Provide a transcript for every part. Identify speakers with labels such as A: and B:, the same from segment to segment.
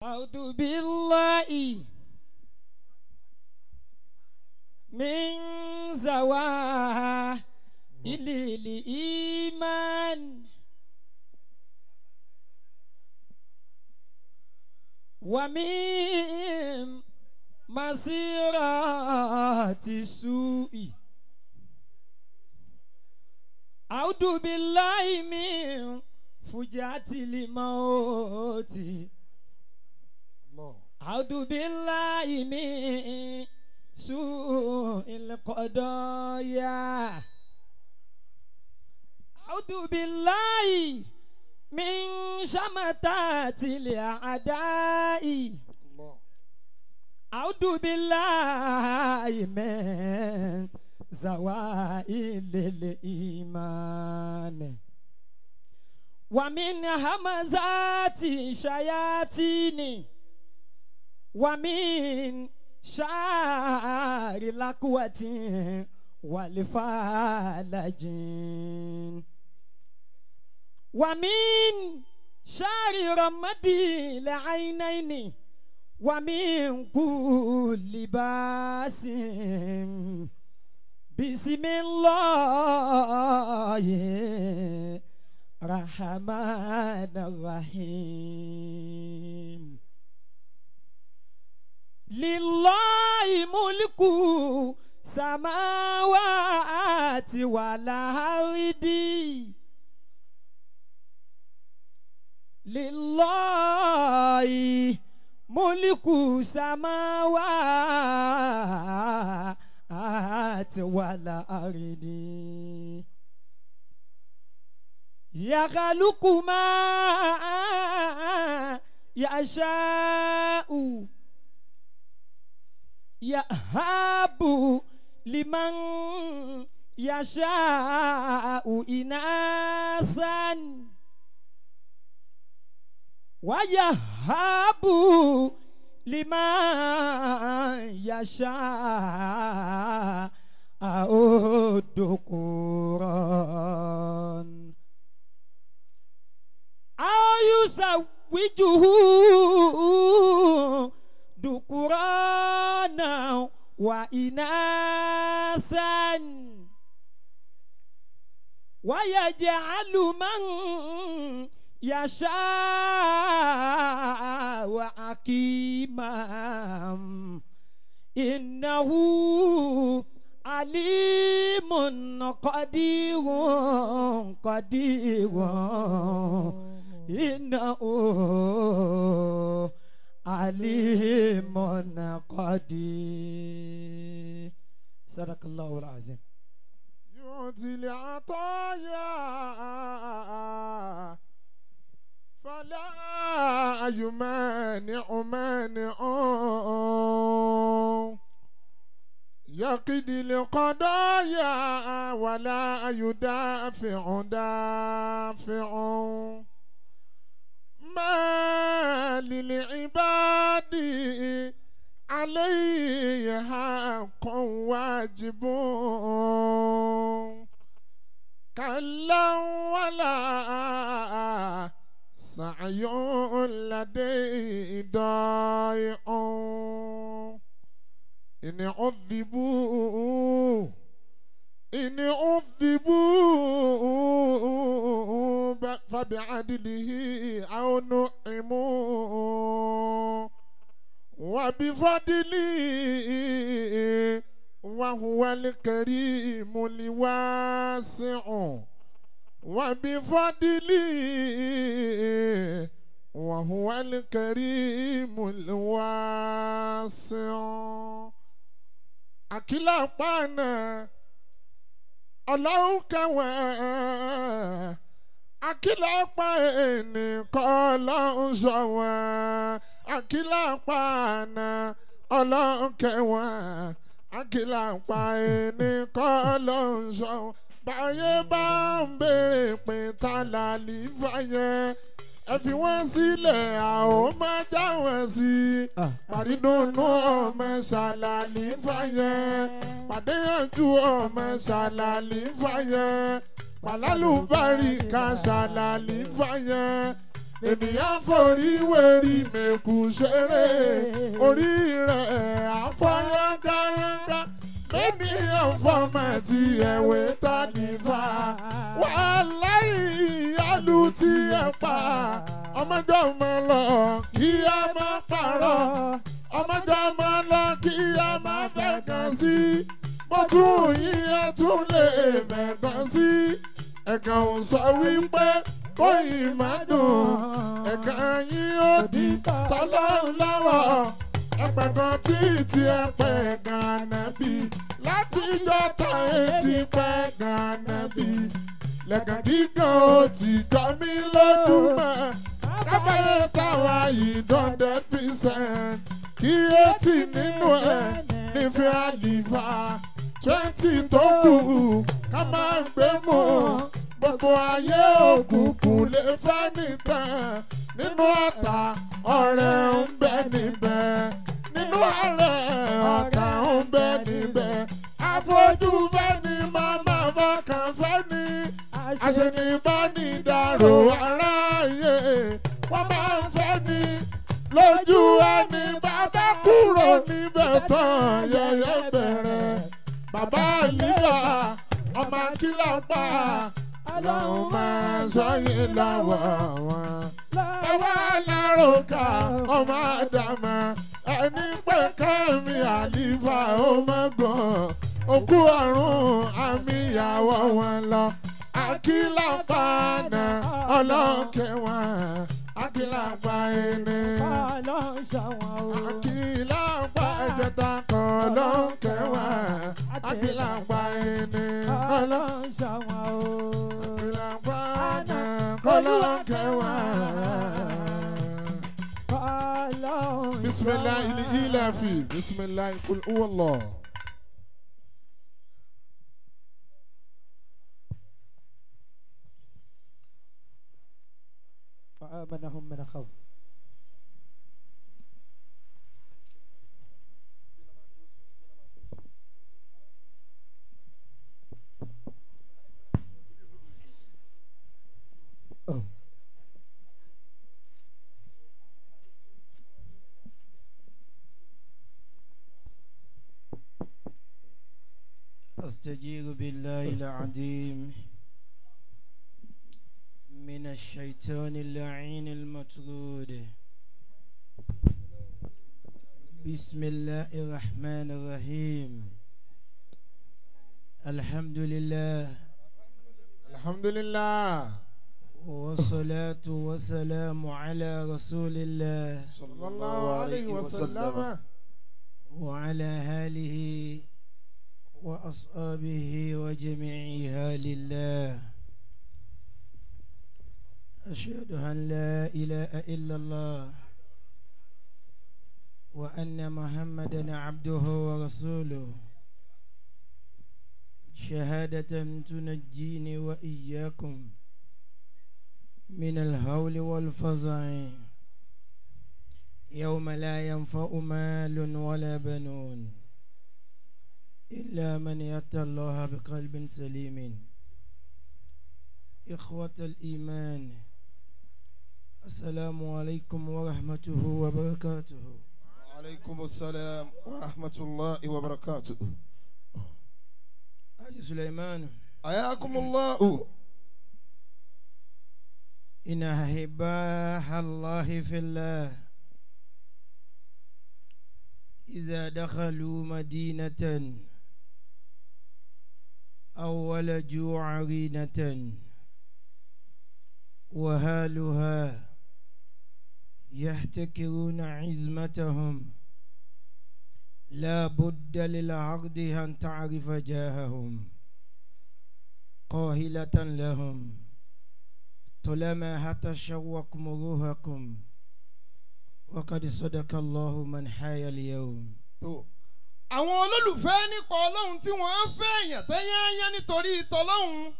A: أعوذ بالله من زوائل الإيمان ومن مسيرات السوء. أعوذ بالله من فجعة الموت. أعوذ بالله من سوء القضايا. أعوذ بالله من شماتات الأعداء. أعوذ بالله من زوائل الإيمان ومن همزات الشياطين ومن شر القوة والفلج ومن شر رمد العينين ومن كل باس. بسم الله الرحمن الرحيم. لله ملك السماوات والأرض. لله ملك السماوات والأرض. يخلق ما يشاء يهب لمن يشاء إناثا ويهب لمن يشاء الذكورا أو يزوجه ذكرانا وإناثا ويجعل من يشاء وعقيما إنه عليم قدير إنه عليم قدير. صدق الله العظيم.
B: يعطي العطايا فلا يمانع مانع يقضي القضايا ولا يدافع دافع ما للعباد عليه حق واجب كلا ولا سعي لديه ضائع إن عذبوا فبعدله أو نعموا وبفضله وهو الكريم الواسع وبفضله وهو الكريم الواسع. أكلا بانا الله كوا أكلا بانا قال زوا أكلا بانا الله كوا أكلا بانا قال زوا báyé bá ń béèrè pé ta làlífà yẹn ẹ fi wọ́n sílẹ̀ a ó máa já wọn sí i pàdídùnú ọmọ ṣàlàlífà yẹn pàdéyànjú ọmọ ṣàlàlífà yẹn pàlálùbáríkà ṣàlàlífà yẹn ènìyàn forí wérí mẹ́kù ṣeré orí rẹ̀ àfọyángáyángá ènìyàn fọmọ tí ẹ̀wé tàdífà wàláhì ìyálù tí ẹ pa ọmọdé ọmọ lọ kí a má parọ́ ọmọdé ọmọ lọ kí a má fẹ̀gàn sí mo tún yíyan tún lè fẹ̀gàn sí ẹ̀gàn ò sọ wípé kóyìn má dùn ẹ̀gàn yín ó di tọ́lọ́run lọ́wọ́ ẹ̀pẹ̀gàn tí ẹ̀pẹ̀ gànàbí látijọ́ táyé ti pẹ́ gànàbí lẹ́gàn dígàn ó ti jọ mí lójú mọ́ kábàárẹ̀ táwa yìí 100% kí 80 nínú ẹ̀ nífẹ̀ẹ́ àlìfà 20 tó kù ká máa ń gbé mọ́ gbogbo ayé òkùnkùn lè fẹ́ nìkan nínú ọ̀tá ọ̀rẹ́ ń bẹ níbẹ̀ nínú ọ̀rẹ́ ọ̀tá ń bẹ níbẹ̀ àfojú fẹ́ ni màmá fọkàn fẹ́ ni àṣẹni bá ní dàrò aráyé wọ́n máa ń fẹ́ ni lójú ẹni bàbá kúrò níbẹ̀ tán yẹyẹ bẹ̀rẹ̀ bàbá àlìbà ọmọ akílà pa ọlọ́run máa sọ́yìn lọ́wọ́ wọn. Bàbá aláròkà ọmọ àdàmà ẹni pé kẹ́mi àlìfà ó mọ́gbọ̀n òkú ọ̀run àmì ìyàwó wọn lọ. Akílà pa àná ọlọ́kẹ́ wọn akílà pa ẹni. Akílà pa ẹ̀jẹ̀ta kan ọlọ́kẹ́ wọn akílà pa ẹni. بسم الله الإلافي بسم الله قل هو الله
A: فآمنهم من خوف
C: أستجير بالله العظيم من الشيطان اللعين المطرود. بسم الله الرحمن الرحيم. الحمد لله
B: الحمد لله
C: والصلاة والسلام على رسول الله
B: صلى الله عليه وسلم
C: وعلى آله وأصحابه وجميعها لله. أشهد أن لا إله إلا الله وأن محمدا عبده ورسوله شهادة تنجيني وإياكم من الهول والفزع يوم لا ينفع مال ولا بنون إلا من يأتى الله بقلب سليم. إخوة الإيمان السلام عليكم ورحمته وبركاته.
B: وعليكم السلام ورحمة الله وبركاته.
C: حاج سليمان
B: حياكم الله.
C: إن أحباء الله في الله إذا دخلوا مدينة أو ولجوا عرينة وهالها يحتكرون عزمتهم لا بد للعرض أن تعرف جاههم قاهلة لهم طالما هتشوق مروهكم وقد صدق الله من حيا اليوم.
B: àwọn olólùfẹ́ nípa ọlọ́run tí wọ́n ń fẹ́ èèyàn tẹ́yẹ́yẹ́ nítorí tọ́lọ́run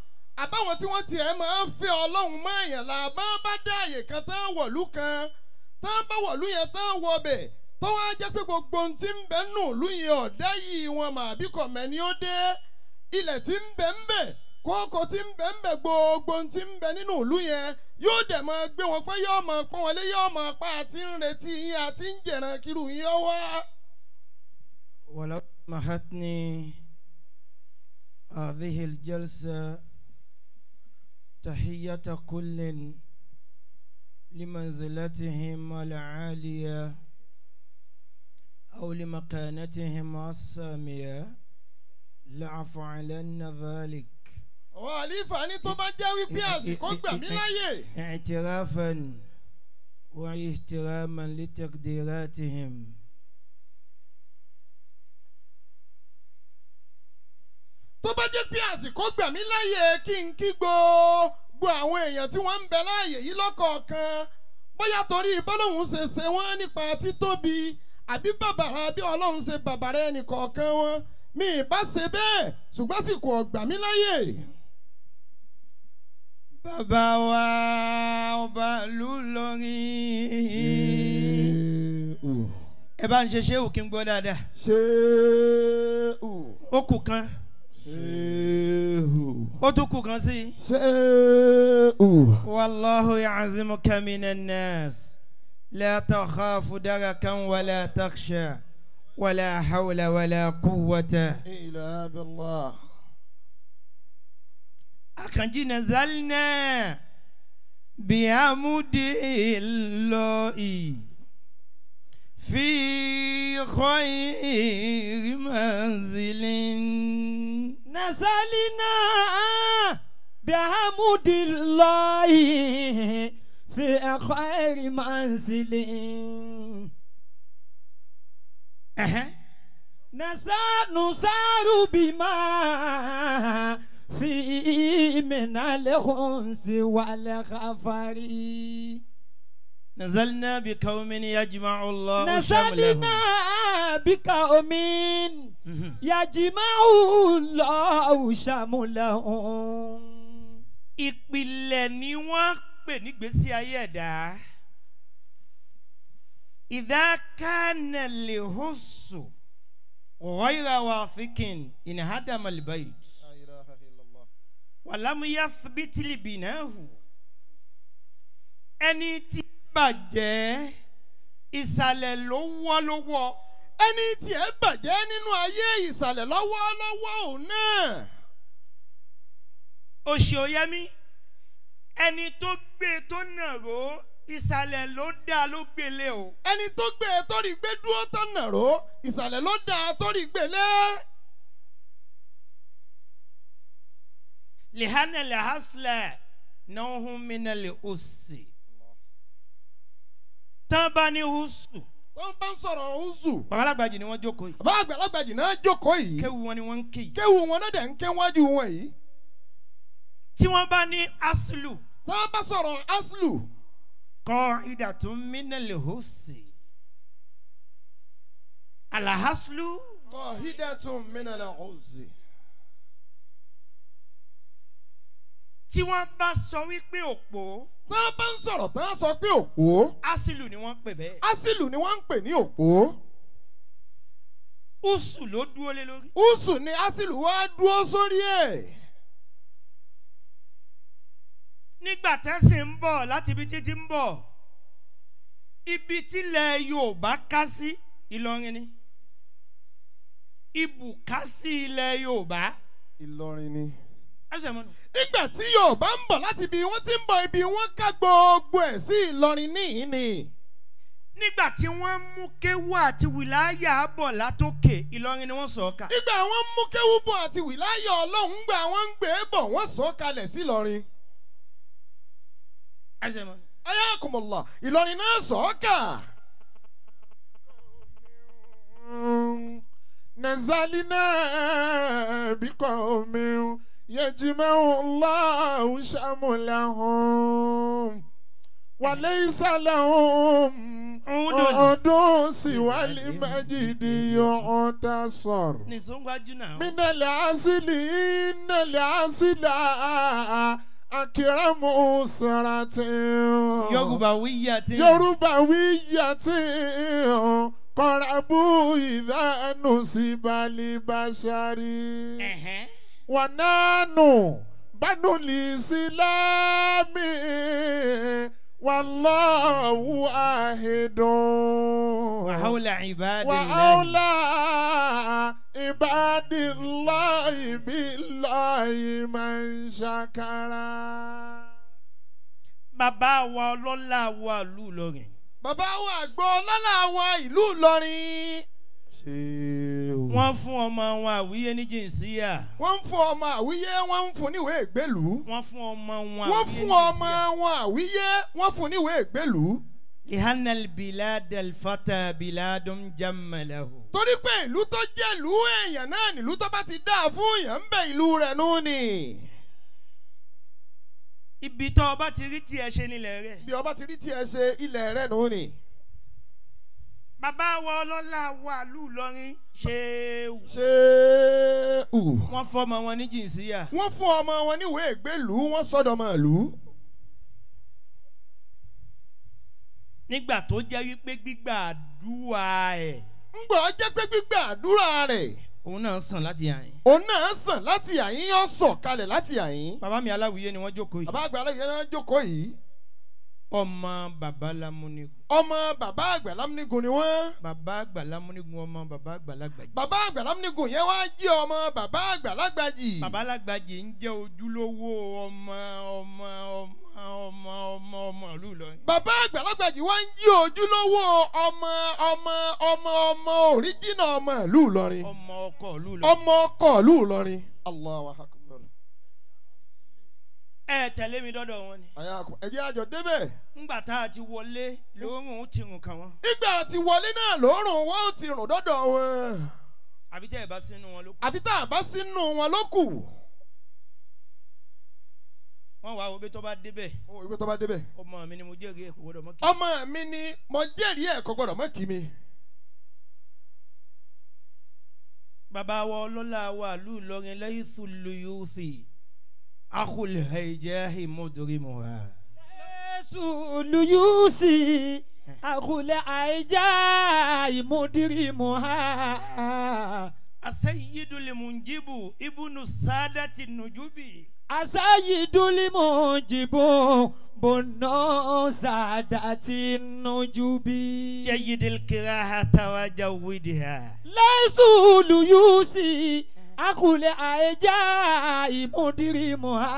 B: àbáwọn tí wọ́n tiẹ̀ máa ń fẹ́ ọlọ́run mọ́ èèyàn là bá bá dá àyè kan tán wọ̀lú kan tán bá wọ̀lú yẹn tán wọbẹ̀ tó wá jẹ́ pé gbogbo ohun tí ń bẹ nù lú yẹn ọ̀dá yìí wọn mà bí kò mẹ́ni ó dé ilẹ̀ tí ń bẹ kókó tí ń bẹ gbogbo tí ń bẹ nínú ìlú yẹn yóò dẹ̀ máa gbé wọn pé yóò máa pọ́n wọlé yóò máa pa àti ń retí yín àti ń jẹ̀ràn kiri yín ó wá.
C: ولو سمحتني هذه الجلسة تحية كل لمنزلتهم العالية أو لمكانتهم السامية لأفعلن ذلك
B: àlífà ní tó bá jẹ́ wípé àsìkò gbà mí láyè.
C: اعترافا واحتراما لتقديراتهم.
B: tó bá jẹ́ pé àsìkò gbà mí láyè kí n kí gbogbo àwọn èèyàn tí wọ́n ń bẹ láàyè yìí lọ́kọ̀ọ̀kan bóyá torí bọ́lọ́hún ṣe wọ́n nípa títóbi àbí bàbàrà bí ọlọ́run ṣe bàbàrà ẹnì kọ̀ọ̀kan wọn mi ì bá ṣe bẹ́ẹ̀ ṣùgbọ́n àsìkò ọ̀gbà mí láyè.
C: Bàbá wa ọba ìlú Ìlọrin. Ẹ bá ń ṣe ṣéwù kí n gbọ́ dáadáa.
B: Ṣéwù.
C: Ó kù kan.
B: Ṣéwù.
C: Ó tún kù kan sí.
B: Ṣéwù.
C: Wallahu ya'zimuka minan nas. La takhafu darakan wala takhsha. Wala hawla wala quwwata.
B: Illa billah.
C: Akanji nazalna bihamdillahi fi khayri manzilin.
A: Nazalna bihamdillahi fi khayri manzilin. Nusaru bima في من الخنس والخفر.
C: نزلنا بقوم يجمع الله شملهم.
A: نزلنا بقوم يجمع الله شملهم.
C: Ìpìlẹ̀ ni wọ́n pè nígbésí ayé ẹ̀dá. إذا كان الحس غير واثق انهدم البيت. Wàlámù yathbiti binahu. Ẹni tí bàjẹ́ ìsàlẹ̀ ló wọ́.
B: Ẹni tí ẹ bàjẹ́ nínú ayé ìsàlẹ̀ lọ́wọ́ òun náà.
C: Òṣì òyẹ́mí. Ẹni tó gbé tó nàró ìsàlẹ̀ ló dá ló gbélé o.
B: Ẹni tó gbé tó rí gbé dúró tó nàró ìsàlẹ̀ ló dá tó rí gbélé.
C: لهنا الأصل نوع من الأس. تباني أس.
B: wọ́n bá ń sọ̀rọ̀ oṣù.
C: Bàbá Alágbàjì ni wọ́n jókòó yìí.
B: Bàbá Alágbàjì náà jókòó yìí.
C: Kéwu wọn ni wọ́n ń ké yìí.
B: Kéwu wọn náà dẹ̀ ń ké wájú wọn yìí.
C: Tí wọ́n bá ní aslu.
B: Tí wọ́n bá sọ̀rọ̀ aslu.
C: Qa'idatun minal husi. Al-aslu.
B: Qa'idatun minal husi.
C: Tí wọ́n bá sọ wípé òpó.
B: Tí wọ́n bá ń sọ̀rọ̀ tí wọ́n sọ pé òpó.
C: Asilu ni wọ́n ń pè bẹ́ẹ̀.
B: Asilu ni wọ́n ń pè ní òpó.
C: Usu ló dúró lé lórí.
B: Usu ni asilu wá dúró sórí ẹ̀.
C: Nígbà tẹ́sí ń bọ̀ láti ibi títí ń bọ̀. Ibi tílẹ̀ Yorùbá ká sí Ìlọrin ni. Ibùká sí ilẹ̀ Yorùbá.
B: Ìlọrin ni.
C: Nígbà
B: tí Yorùbá ń bọ̀ láti ibi wọ́n ti ń bọ̀ ibi wọ́n ká gbogbo ẹ̀ sí Ìlọrin níhìn ni.
C: Nígbà tí wọ́n mú kéwú àti wìláyà bọ̀ látòkè Ìlọrin ni wọ́n sọ̀ ká.
B: Nígbà wọ́n mú kéwú bọ̀ àti wìláyà Ọlọ́run gbà wọ́n ń gbé bọ̀ wọ́n sọ̀ kalẹ̀ sí Ìlọrin. Ayakumullah Ìlọrin náà sọ̀ ká. Nazalina biqawmin yajma'u Allahu shamlahum wa laysa lahum udun siwal majidi yu'tasar minal asli innal asla akramu saratin Yorubawiyatin قربوا إذا نصب لبشري ونانو بنو الإسلام والله واحد
C: وحول عباد
B: وحول
C: الله
B: عباد الله بالله من شكر.
C: bàbá wa ọlọ́lá wa ìlú Ìlọrin.
B: bàbá wa àgbọ̀ ọlọ́lá wa ìlú Ìlọrin.
C: wọ́n fún ọmọ wọn Àwíyé ní jìnsíyà.
B: wọ́n ń fún ọmọ Àwíyé wọ́n ń fún níwèé ìgbélú.
C: wọ́n fún ọmọ wọn
B: wọ́n
C: Àwíyé ní
B: fún ọmọ
C: jìnsíyà.
B: wọn Àwíyé wọ́n fún níwèé ìgbélú.
C: لأن البلاد الفتى بلاد جم له.
B: torí pé ìlú tó jẹ́ ìlú èèyàn náà nílùú tó bá ti dáa fún èèyàn ń bẹ ìlú rẹ̀ nù ni.
C: ibi tó ọba ti rí tiẹ̀ ṣe nílẹ̀ rẹ̀.
B: bí ọba ti rí tiẹ̀ ṣe ilẹ̀ rẹ̀ nù ni.
C: bàbá wa ọlọ́lá wa ìlú Ìlọrin Ṣéhù. wọ́n fọmọ wọn ní jìnsíyà.
B: wọ́n fún ọmọ wọn níwèé ìgbélú wọ́n sọ́dọ̀ ọmọ ìlú.
C: nígbà tó jẹ́ wípé gbígbà àdúrà ẹ̀.
B: ń gbọ́ jẹ́ pé gbígbà àdúrà rẹ̀.
C: òun náà sàn láti àyín.
B: òun náà sàn láti àyín yóò sọ̀ kalẹ̀ láti àyín.
C: bàbá mi Aláwìyé ni wọ́n jókòó yìí.
B: bàbá àgbà Aláwìyé náà jókòó yìí.
C: ọmọ bàbá Lámúnigun.
B: ọmọ bàbá àgbà Lámúnigun ni wọ́n.
C: bàbá àgbà Lámúnigun ọmọ bàbá àgbà Lágbàjì.
B: bàbá àgbà Lámúnigun yẹn wá jẹ́ ọmọ bàbá àgbà Lágbàjì.
C: bàbá Lágbàjì ń jẹ́ ojúlówó ọmọ ìlú Ìlọrin.
B: bàbá àgbà Lágbàjì wá ń jí ojúlówó ọmọ òríjìnà ọmọ ìlú Ìlọrin.
C: ọmọ ọkọ ìlú Ìlọrin.
B: ọmọ ọkọ ìlú Ìlọrin. Allahu Akbar.
C: ẹ tẹ̀lé mi dọ́dọ̀ wọn ni.
B: ẹ jẹ́ àjọ débẹ̀.
C: ńgbà tá a ti wọlé lóòrùn ti rùn kàn wọ́n.
B: ìgbà àti wọlé náà lóòrùn wọn ò ti rùn dọ́dọ̀ wọn.
C: àbí tẹ́ ẹ bá sínú wọn ló kù.
B: àfi tá a bá sínú wọn ló kù.
C: wọ́n wá òbí tó bá débẹ̀.
B: ìwé tó bá débẹ̀.
C: ọmọ mi ni mo jẹ́rìí ẹ̀ kò gbọ́dọ̀ mọ́ kí.
B: ọmọ mi ni mo jẹ́rìí ẹ̀ kò gbọ́dọ̀ mọ́ kí mi.
C: bàbá wa ọlọ́lá wa ìlú Ìlọrin lẹ́yìn sùlùyùsì akul haijahi mudrimuha.
A: sùlùyùsì akul haijahi mudrimuha.
C: asayidul munjibu ibnu sadati nujubi.
A: asayidul munjibu bunu sadati nujubi.
C: jayyidil kirahata wa jawwidha.
A: sùlùyùsì akul haijahi mudrimuha.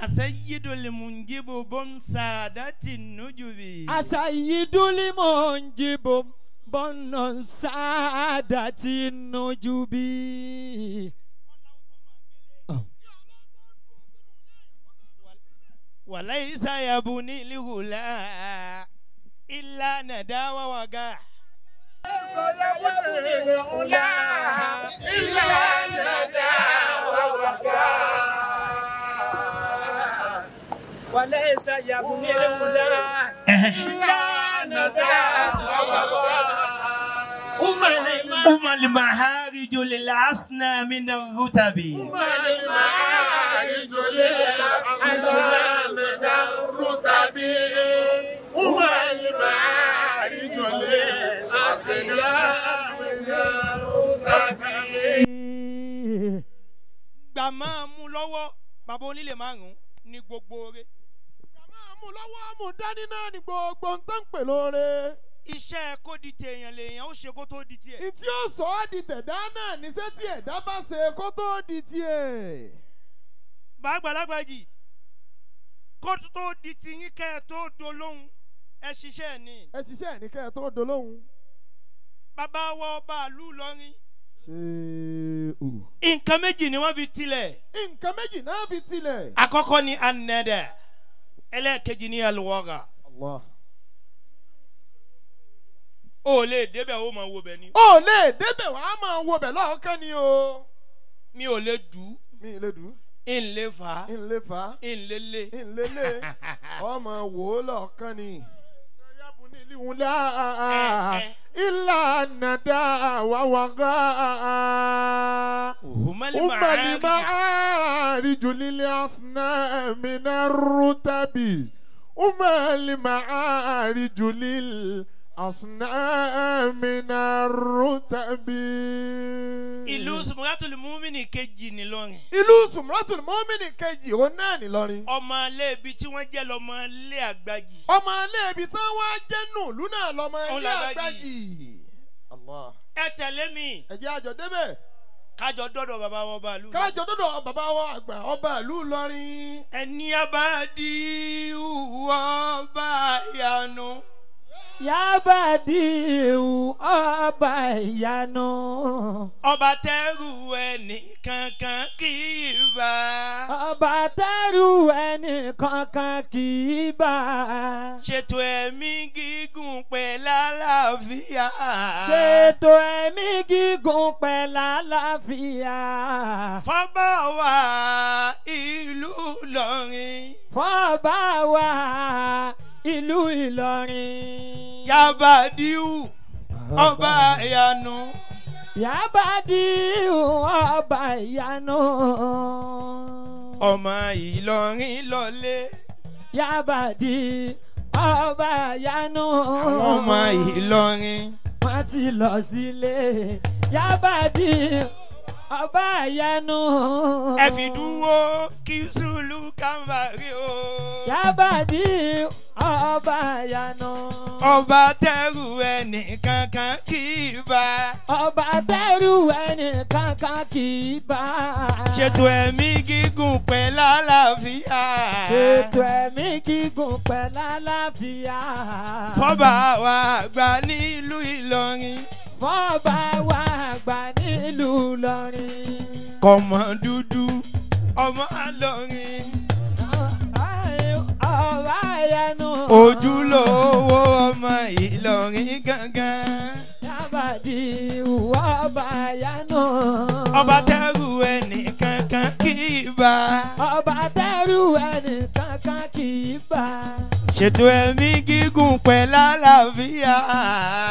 C: asayidul munjibu bun sadati nujubi.
A: asayidul munjibu bunu sadati nujubi.
C: وليس يبني الغلا إلا ندى ووقع.
A: وليس يبني الغلا إلا ندى ووقع.
C: المعارج للأسنى من الرتب.
B: المعارج للأسنى من الرتب. المعارج للأسنى من الرتب.
C: gbà máa mú lọ́wọ́ bàbá onílé márùn-ún ní gbogbo oore.
B: gbà máa mú lọ́wọ́ mú dání náà ní gbogbo ń tán pè lóore.
C: iṣẹ́ kó di tèèyàn lèèyàn ó ṣe kó tó di tiẹ̀.
B: ìtí ó sọ ọ́ di tẹ̀dá náà níṣẹ́ tí ẹ̀dá bá ṣe kó tó di tiẹ̀.
C: bàbá Lágbàjì kó tó di tiyín kẹ́ ẹ tó dolóhùn ẹ ṣiṣẹ́ ẹ̀ ní.
B: ẹ ṣiṣẹ́ ẹ̀ ní kẹ́ ẹ tó dolóhùn.
C: bàbá wa ọba ìlú Ìlọrin.
B: Ṣéhù.
C: nǹkan méjì ni wọ́n fi tilẹ̀.
B: nǹkan méjì náà fi tilẹ̀.
C: àkọ́kọ́ ni anẹ́dẹ̀ ẹlẹ́ẹ̀kejì ni alùwọ́gà.
B: Allah.
C: o lè débẹ̀ o máa wo bẹ̀ ni.
B: o lè débẹ̀ wàá máa wo bẹ̀ lọ́ọ̀kan ni o.
C: mi ò lè dù.
B: mi ì lè dù.
C: n lè fà á.
B: n lè fà á.
C: n lè lé.
B: n lè lé. ọmọ wò ó lọ́ọ̀kan ni. sọ́yàbù ní ìlúwúlá ilà nàdá wàwàgá.
C: umali
B: ma'ariju lil asna min ar-rutabi. umali ma'ariju lil أصنع من الرتب.
C: ìlú Sumratul Mumini kejì nìlọrin.
B: ìlú Sumratul Mumini kejì òun náà nìlọrin.
C: ọmọ ilé ibi tí wọ́n jẹ́ lọ́mọ ilé àgbàjì.
B: ọmọ ilé ibi tí wọ́n á jẹ́ nù ìlú náà lọ́mọ ilé àgbàjì. Allah.
C: ẹ tẹ̀lé mi.
B: ẹ jẹ́ àjọ débẹ̀.
C: kájọ dọ́dọ̀ bàbá wọn ọba ìlú.
B: kájọ dọ́dọ̀ bàbá wọn àgbà ọba ìlú Ìlọrin.
C: ẹni abadi ọba ìyanu.
A: Yabadiu ọba ìyanu.
C: ọba tẹ́rù ẹnì kankan kì í bá.
A: ọba tẹ́rù ẹnì kankan kì í bá.
C: ṣètò ẹ̀mí gígùn pẹ̀lú àlàáfíà.
A: ṣètò ẹ̀mí gígùn pẹ̀lú àlàáfíà.
C: fọ́bà wa ìlú Ìlọrin.
A: fọ́bà wa ìlú Ìlọrin.
C: Yabadiu ọba ìyanu.
A: Yabadiu ọba ìyanu.
C: ọmọ Ìlọrin lọlé.
A: Yabadiu ọba ìyanu.
C: ọmọ Ìlọrin.
A: wọ́n ti lọ sílé. Yabadiu ọba ìyanu.
C: ẹ fi dúró kí Zulu kàmbárí o.
A: Yabadiu ọba ìyanu.
C: ọba tẹ́rù ẹnì kankan kì í bá.
A: ọba tẹ́rù ẹnì kankan kì í bá.
C: ṣètò ẹ̀mí gígùn pẹ̀lú àlàáfíà.
A: ṣètò ẹ̀mí gígùn pẹ̀lú àlàáfíà.
C: fọ́bà wa àgbà nílùú Ìlọrin.
A: fọ́bà wa àgbà nílùú Ìlọrin.
C: kọ̀mọ̀ dúdú ọmọ Ìlọrin.
A: ọba ìyanu.
C: ojúlówó ọmọ Ìlọrin gangan.
A: Yabadiu ọba ìyanu.
C: ọba tẹ́rù ẹnì kankan kì í bá.
A: ọba tẹ́rù ẹnì kankan kì í bá.
C: ṣètò ẹ̀mí gígùn pẹ̀lú àlàáfíà.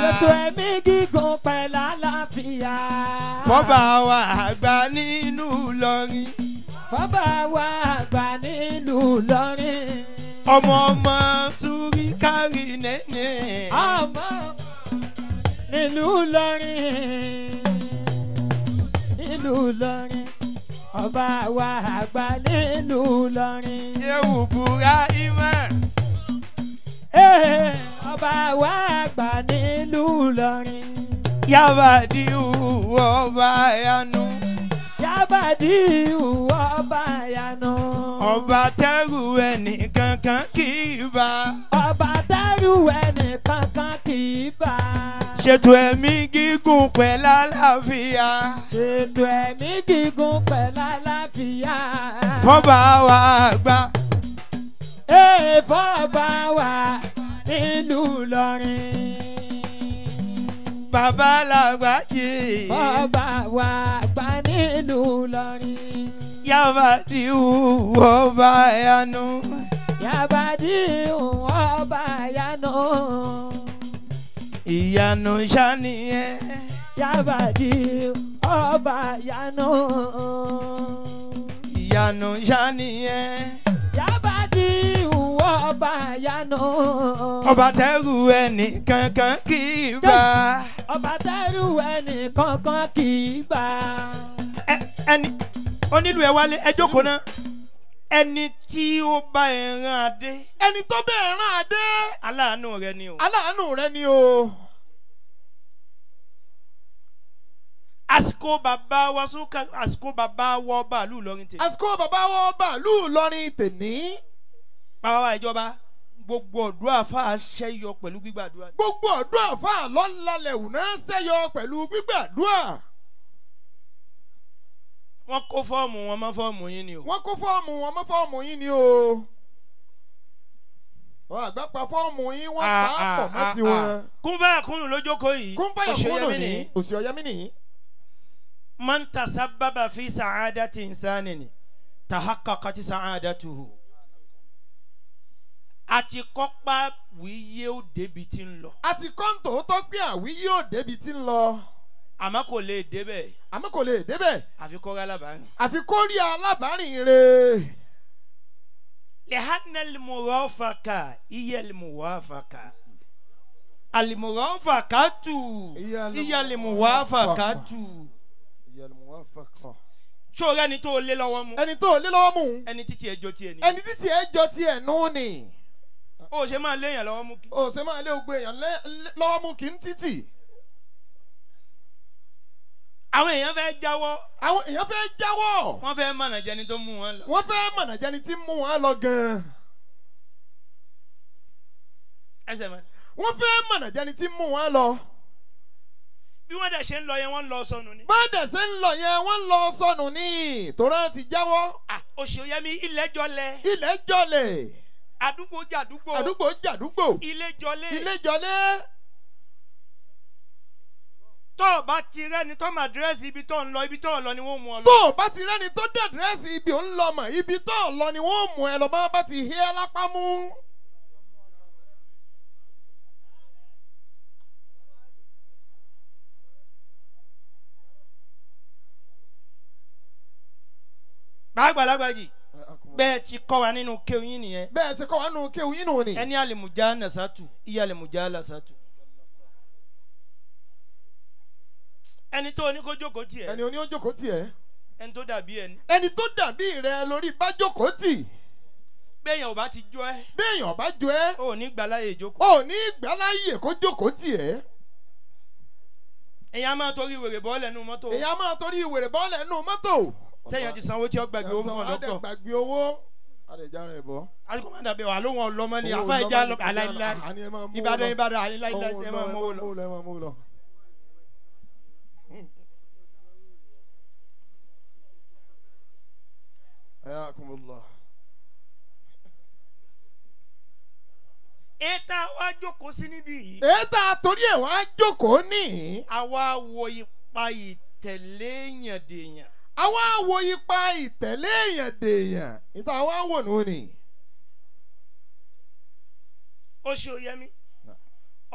A: ṣètò ẹ̀mí gígùn pẹ̀lú àlàáfíà.
C: fọ́bà wa àgbà nínú Ìlọrin.
A: fọ́bà wa àgbà nílùú Ìlọrin.
C: ọmọ túrí kárí nẹ́nẹ́.
A: ọmọ nílùú Ìlọrin. nílùú Ìlọrin. ọba wa àgbà nílùú Ìlọrin.
C: Yehu Burahima.
A: ọba wa àgbà nílùú Ìlọrin.
C: Yabadiu ọba ìyanu.
A: Yabadiu ọba ìyanu.
C: ọba tẹ́rù ẹnì kankan kì í bá.
A: ọba tẹ́rù ẹnì kankan kì í bá.
C: ṣètò ẹ̀mí gígùn pẹ̀lú àlàáfíà.
A: ṣètò ẹ̀mí gígùn pẹ̀lú àlàáfíà.
C: fọ́bà wa àgbà.
A: fọ́bà wa nílùú Ìlọrin.
C: bàbá làgbàjì.
A: fọ́bà wa àgbà nílùú Ìlọrin.
C: Yabadiu ọba ìyanu.
A: Yabadiu ọba ìyanu.
C: ìyanu ṣàníyẹn.
A: Yabadiu ọba ìyanu.
C: ìyanu ṣàníyẹn.
A: Yabadiu ọba ìyanu.
C: ọba tẹ́rù ẹnì kankan kì í bá.
A: ọba tẹ́rù ẹnì kankan kì í bá.
C: ẹni onílù ẹ wálé ẹ jókòó náà. ẹni tí ó bá ẹ rán adé.
B: ẹni tó bẹ́ẹ̀ rán adé.
C: aláàánú rẹ ni o.
B: aláàánú rẹ ni o.
C: àsìkò bàbá wa sókà àsìkò bàbá wa ọba ìlú Ìlọrin tèmi.
B: àsìkò bàbá wa ọba ìlú Ìlọrin tèmi.
C: bàbá wa ìjọba gbogbo ọ̀dọ́ àfa ṣẹ́yọ pẹ̀lú gbígbàdúrà.
B: gbogbo ọ̀dọ́ àfa lọ́nlalẹ̀ òun ṣẹ́yọ pẹ̀lú gbígbàdúrà.
C: wọ́n kó fọ́ọ̀mù wọn mọ́ fọ́ọ̀mù yín ni o.
B: wọ́n kó fọ́ọ̀mù wọn mọ́ fọ́ọ̀mù yín ni o. wọ́n àgbà pa fọ́ọ̀mù yín wọ́n pa á pọ̀ mọ́ tiwọn.
C: kúnfẹ́ kúnnù lójókòó yìí.
B: kúnfẹ́ kúnnù ní òsì ọ̀yẹ́mí nìyí.
C: man tasabbaba fi sa'adati insanin tahaqqaqat sa'adatuhu. àti kọ́pá wíyé ó débi tí ń lọ.
B: àti kọ́ńtò tó pé àwíyé ó débi tí ń lọ.
C: àmọ́ kò lè débẹ̀.
B: àmọ́ kò lè débẹ̀.
C: àfi kó rí alábàárìn.
B: àfi kó rí alábàárìn rẹ̀.
C: lihanna al-muwafaka iya al-muwafaka. Al-muwafaqatu. Iya al-muwafaqatu. Ṣó rẹ ẹni tó lé lọ́wọ́ mú.
B: ẹni tó lé lọ́wọ́ mú.
C: Ẹni títí ẹjọ́ tiẹ̀ ni.
B: ẹni títí ẹjọ́ tiẹ̀ nù ni.
C: Ó ṣe máa léèyàn lọ́wọ́ mú kí.
B: ó ṣe máa lé ogbó èèyàn lọ́wọ́ mú kí n títì.
C: Àwọn èèyàn fẹ́ jáwọ́.
B: àwọn èèyàn fẹ́ jáwọ́.
C: Wọ́n fẹ́ mọ̀nà jẹni tó mú wọn lọ.
B: wọ́n fẹ́ mọ̀nà jẹni tí mú wọn lọ gan-an.
C: Ẹsẹ̀ mọ́.
B: wọ́n fẹ́ mọ̀nà jẹni tí mú wọn lọ.
C: Bí wọ́n dẹ̀ ṣe ń lọ yẹn wọ́n ń lọ sọnù ni.
B: bá dẹ̀ ṣe ń lọ yẹn wọ́n ń lọ sọnù ní tòrán ti jáwọ́.
C: Òṣèyẹmí ilẹ̀ jọlẹ̀.
B: ilẹ̀ jọlẹ̀.
C: Àdúgbò jàdúgbò.
B: àdúgbò jàdúgbò.
C: Ilé jọlẹ̀.
B: ilé jọlẹ̀.
C: Tó o bá ti rẹ́ni tó máa dírẹ́sì ibi tó ń lọ ibi tó ń lọ ni wọ́n mú ọ lọ.
B: tó o bá ti rẹ́ni tó dẹ̀ dírẹ́sì ibi ò ń lọ mọ̀ ibi tó ń lọ ni wọ́n mú ẹ lọ bá ti hí ẹ lápá mú.
C: Gbàgbàlagbà yìí bẹ́ẹ̀ ti kọ́ wa nínú kéwù yín nìyẹn.
B: bẹ́ẹ̀ ṣe kọ́ wa nínú kéwù yín nù ni.
C: Ẹni àlèmùjá nàṣàtù iye àlèmùjá làṣàtù. Ẹni tó ní kó jókòó tiẹ̀.
B: ẹni oní ó jókòó tiẹ̀.
C: Ẹni tó dàbí ẹni.
B: ẹni tó dàbí rẹ lórí bá jókòó tì.
C: Béèyàn ò bá ti jó ẹ́.
B: béèyàn bá jó ẹ́.
C: O ò ní gbàláyè jókòó.
B: o ò ní gbàláyè kó jókòó tiẹ̀.
C: Èyàn á máa torí wèrè bọ́ọ̀lẹ̀ nínú mọ́tò.
B: èyàn máa torí wèrè bọ́ọ̀lẹ̀ nínú mọ́tò.
C: Téèyàn ti sanwó tí ó gbàgbé owó mọ́
B: adé
C: lọ́kọ̀.
B: gbàgbé owó. adé já rẹ̀ bọ́.
C: Àsìkò máa dàbí wà lóhùn ọlọ́mọ ni àfa ìjà aláìláì. Ìbàdàn aláìláì ṣe máa mú owó lọ.
B: Ayakumullah.
C: Ètà wa jókòó sí níbí yìí.
B: ètà torí ẹ̀ wá jókòó ní.
C: Àwa wo ipa ìtẹ̀lé yàn dèèyàn.
B: àwa wo ipa ìtẹ̀lé èèyàn dèèyàn. ìta àwa wò nù ni.
C: Òṣèyẹmí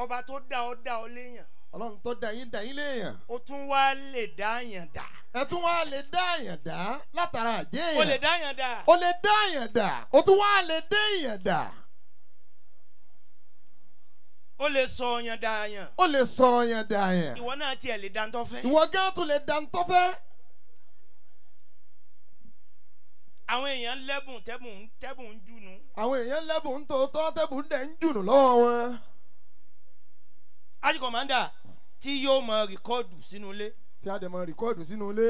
C: ọba tó dá ọ léèyàn.
B: ọlọ́run tó dá yín léèyàn.
C: Ó tún wá lè dá yàn dá.
B: ẹ tún wá lè dá èèyàn dá látara àjẹ́ èèyàn.
C: O lè dá yàn dá.
B: o lè dá èèyàn dá. o tún wá lè dá èèyàn dá.
C: O lè sọ yàn dá yàn.
B: o lè sọ yàn dá yàn.
C: Ìwọ náà tiẹ̀ lè dá ń tọ́fẹ́.
B: ìwọ gán tún lè dá ń tọ́fẹ́.
C: Àwọn èèyàn lẹ́bùn tẹ́bùn ń jùnú.
B: àwọn èèyàn lẹ́bùn ń tòótọ́ tẹ́bùn dẹ̀ ń jùnú lọ́wọ́ wọn.
C: Aji kọ̀mándà tí yóò mọ rìkọ́ọ̀dù sínú ilé.
B: tí a dẹ̀ mọ rìkọ́ọ̀dù sínú ilé.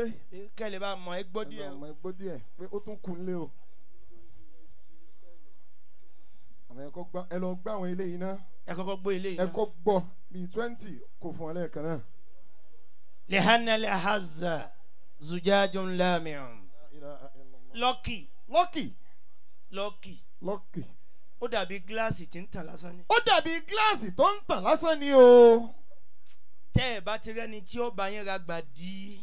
C: Kẹ́lẹ́ bá mọ ẹ gbọ́ díẹ̀.
B: mọ ẹ gbọ́ díẹ̀ pé ó tún kù nílé o. àmọ́ ẹ lọ gbá àwọn eléyìí náà.
C: Ẹ kọ́kọ́ gbọ́ eléyìí náà.
B: ẹ kọ́ gbọ́ bíi 20 kò fún ọ lẹ́ẹ̀kan náà.
C: Lihana lihaza zujajun lamium. Lọ́kì. Ó dàbí gíláàsì tí ń tàn lásán ni.
B: ó dàbí gíláàsì tó ń tàn lásán ni o.
C: Tẹ́ ẹ bá ti rẹ́ni tí ó bá yín ra gbàdí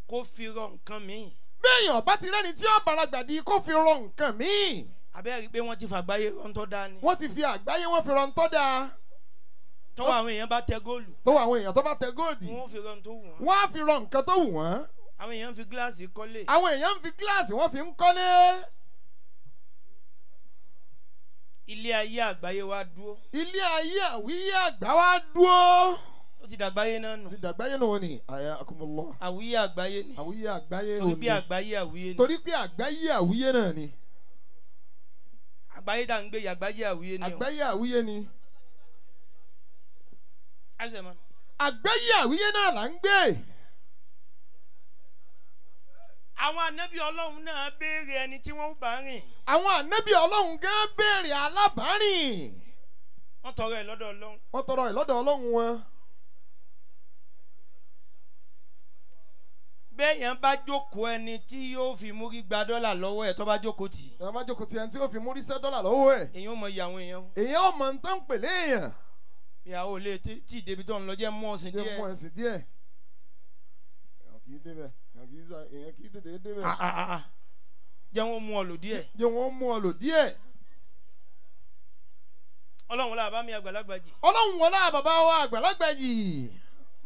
C: kó fi rọ nǹkan míì.
B: béèyàn bá ti rẹ́ni tí ó bára gbàdí kó fi rọ nǹkan míì.
C: Abẹ́rẹ́ rí i pé wọ́n ti fàgbáyé rọ́ńtọ́ dá ni.
B: wọ́n ti fi àgbáyé wọ́n fi rọ ńtọ́ dáa.
C: Tọ́wọ́ àwọn èèyàn bá tẹ góòlù.
B: tọ́wọ́ àwọn èèyàn tó bá tẹ góòdì.
C: Wọ́n fi rọ nǹkan tó wù wọ́n.
B: wọ́n á fi rọ nǹkan tó wù wọ́n.
C: Àwọn èèyàn fi gíláàsì kọ́lé.
B: àwọn èèyàn ń fi gíláàsì wọ́n fi ń kọ́lé.
C: Ilé ayé àgbáyé wa dúró.
B: ilé ayé àwíyé àgbà wa dúró.
C: Ó ti dàgbáyé náà nù.
B: ti dàgbáyé náà ni. ayakumullah.
C: Àwíyé àgbáyé ni.
B: àwíyé àgbáyé
C: Torí
B: òní.
C: bí àgbáyé àwíyé ni.
B: torí pé àgbáyé àwíyé náà ni.
C: Àgbáyé dà ń gbé àgbáyé àwíyé ni o.
B: àgbáyé àwíyé ni.
C: Ẹsẹ̀ mọ́.
B: àgbáyé àwíyé náà là ń gbé.
C: Àwọn ànábì Ọlọ́run náà béèrè ẹni tí wọ́n bá rìn.
B: àwọn ànábì ọlọ́run gan béèrè alábàárìn.
C: Wọ́n tọrọ ẹ̀ lọ́dọ̀ Ọlọ́run.
B: wọ́n tọrọ ẹ̀ lọ́dọ̀ ọlọ́run wọn.
C: Béèyàn bá jókòó ẹni tí yóò fi múrí gba dọ́là lọ́wọ́ ẹ̀ tó bá jókòó tì.
B: ẹ má jókòó ti ẹni tí ó fi múrí $1 lọ́wọ́ ẹ̀.
C: Èyàn ò mọ iye àwọn èèyàn.
B: èèyàn ò mọ̀ nǹkan pèlè èèyàn.
C: Ìyàwó lè tí débi tó ń lọ jẹ́ mú ọ̀sìn
B: jẹ́
C: díẹ̀.
B: mú ẹ̀sìn díẹ̀. èèyàn kì í débẹ̀ èèyàn kì í tètè débẹ̀.
C: Jẹ́ wọ́n mú ọ lò díẹ̀.
B: jẹ́ wọ́n mú ọ lò díẹ̀.
C: Ọlọ́run la bá mi àgbàlagbà jì.
B: ọlọ́run wọlé bàbá wa àgbàlagbà yìí.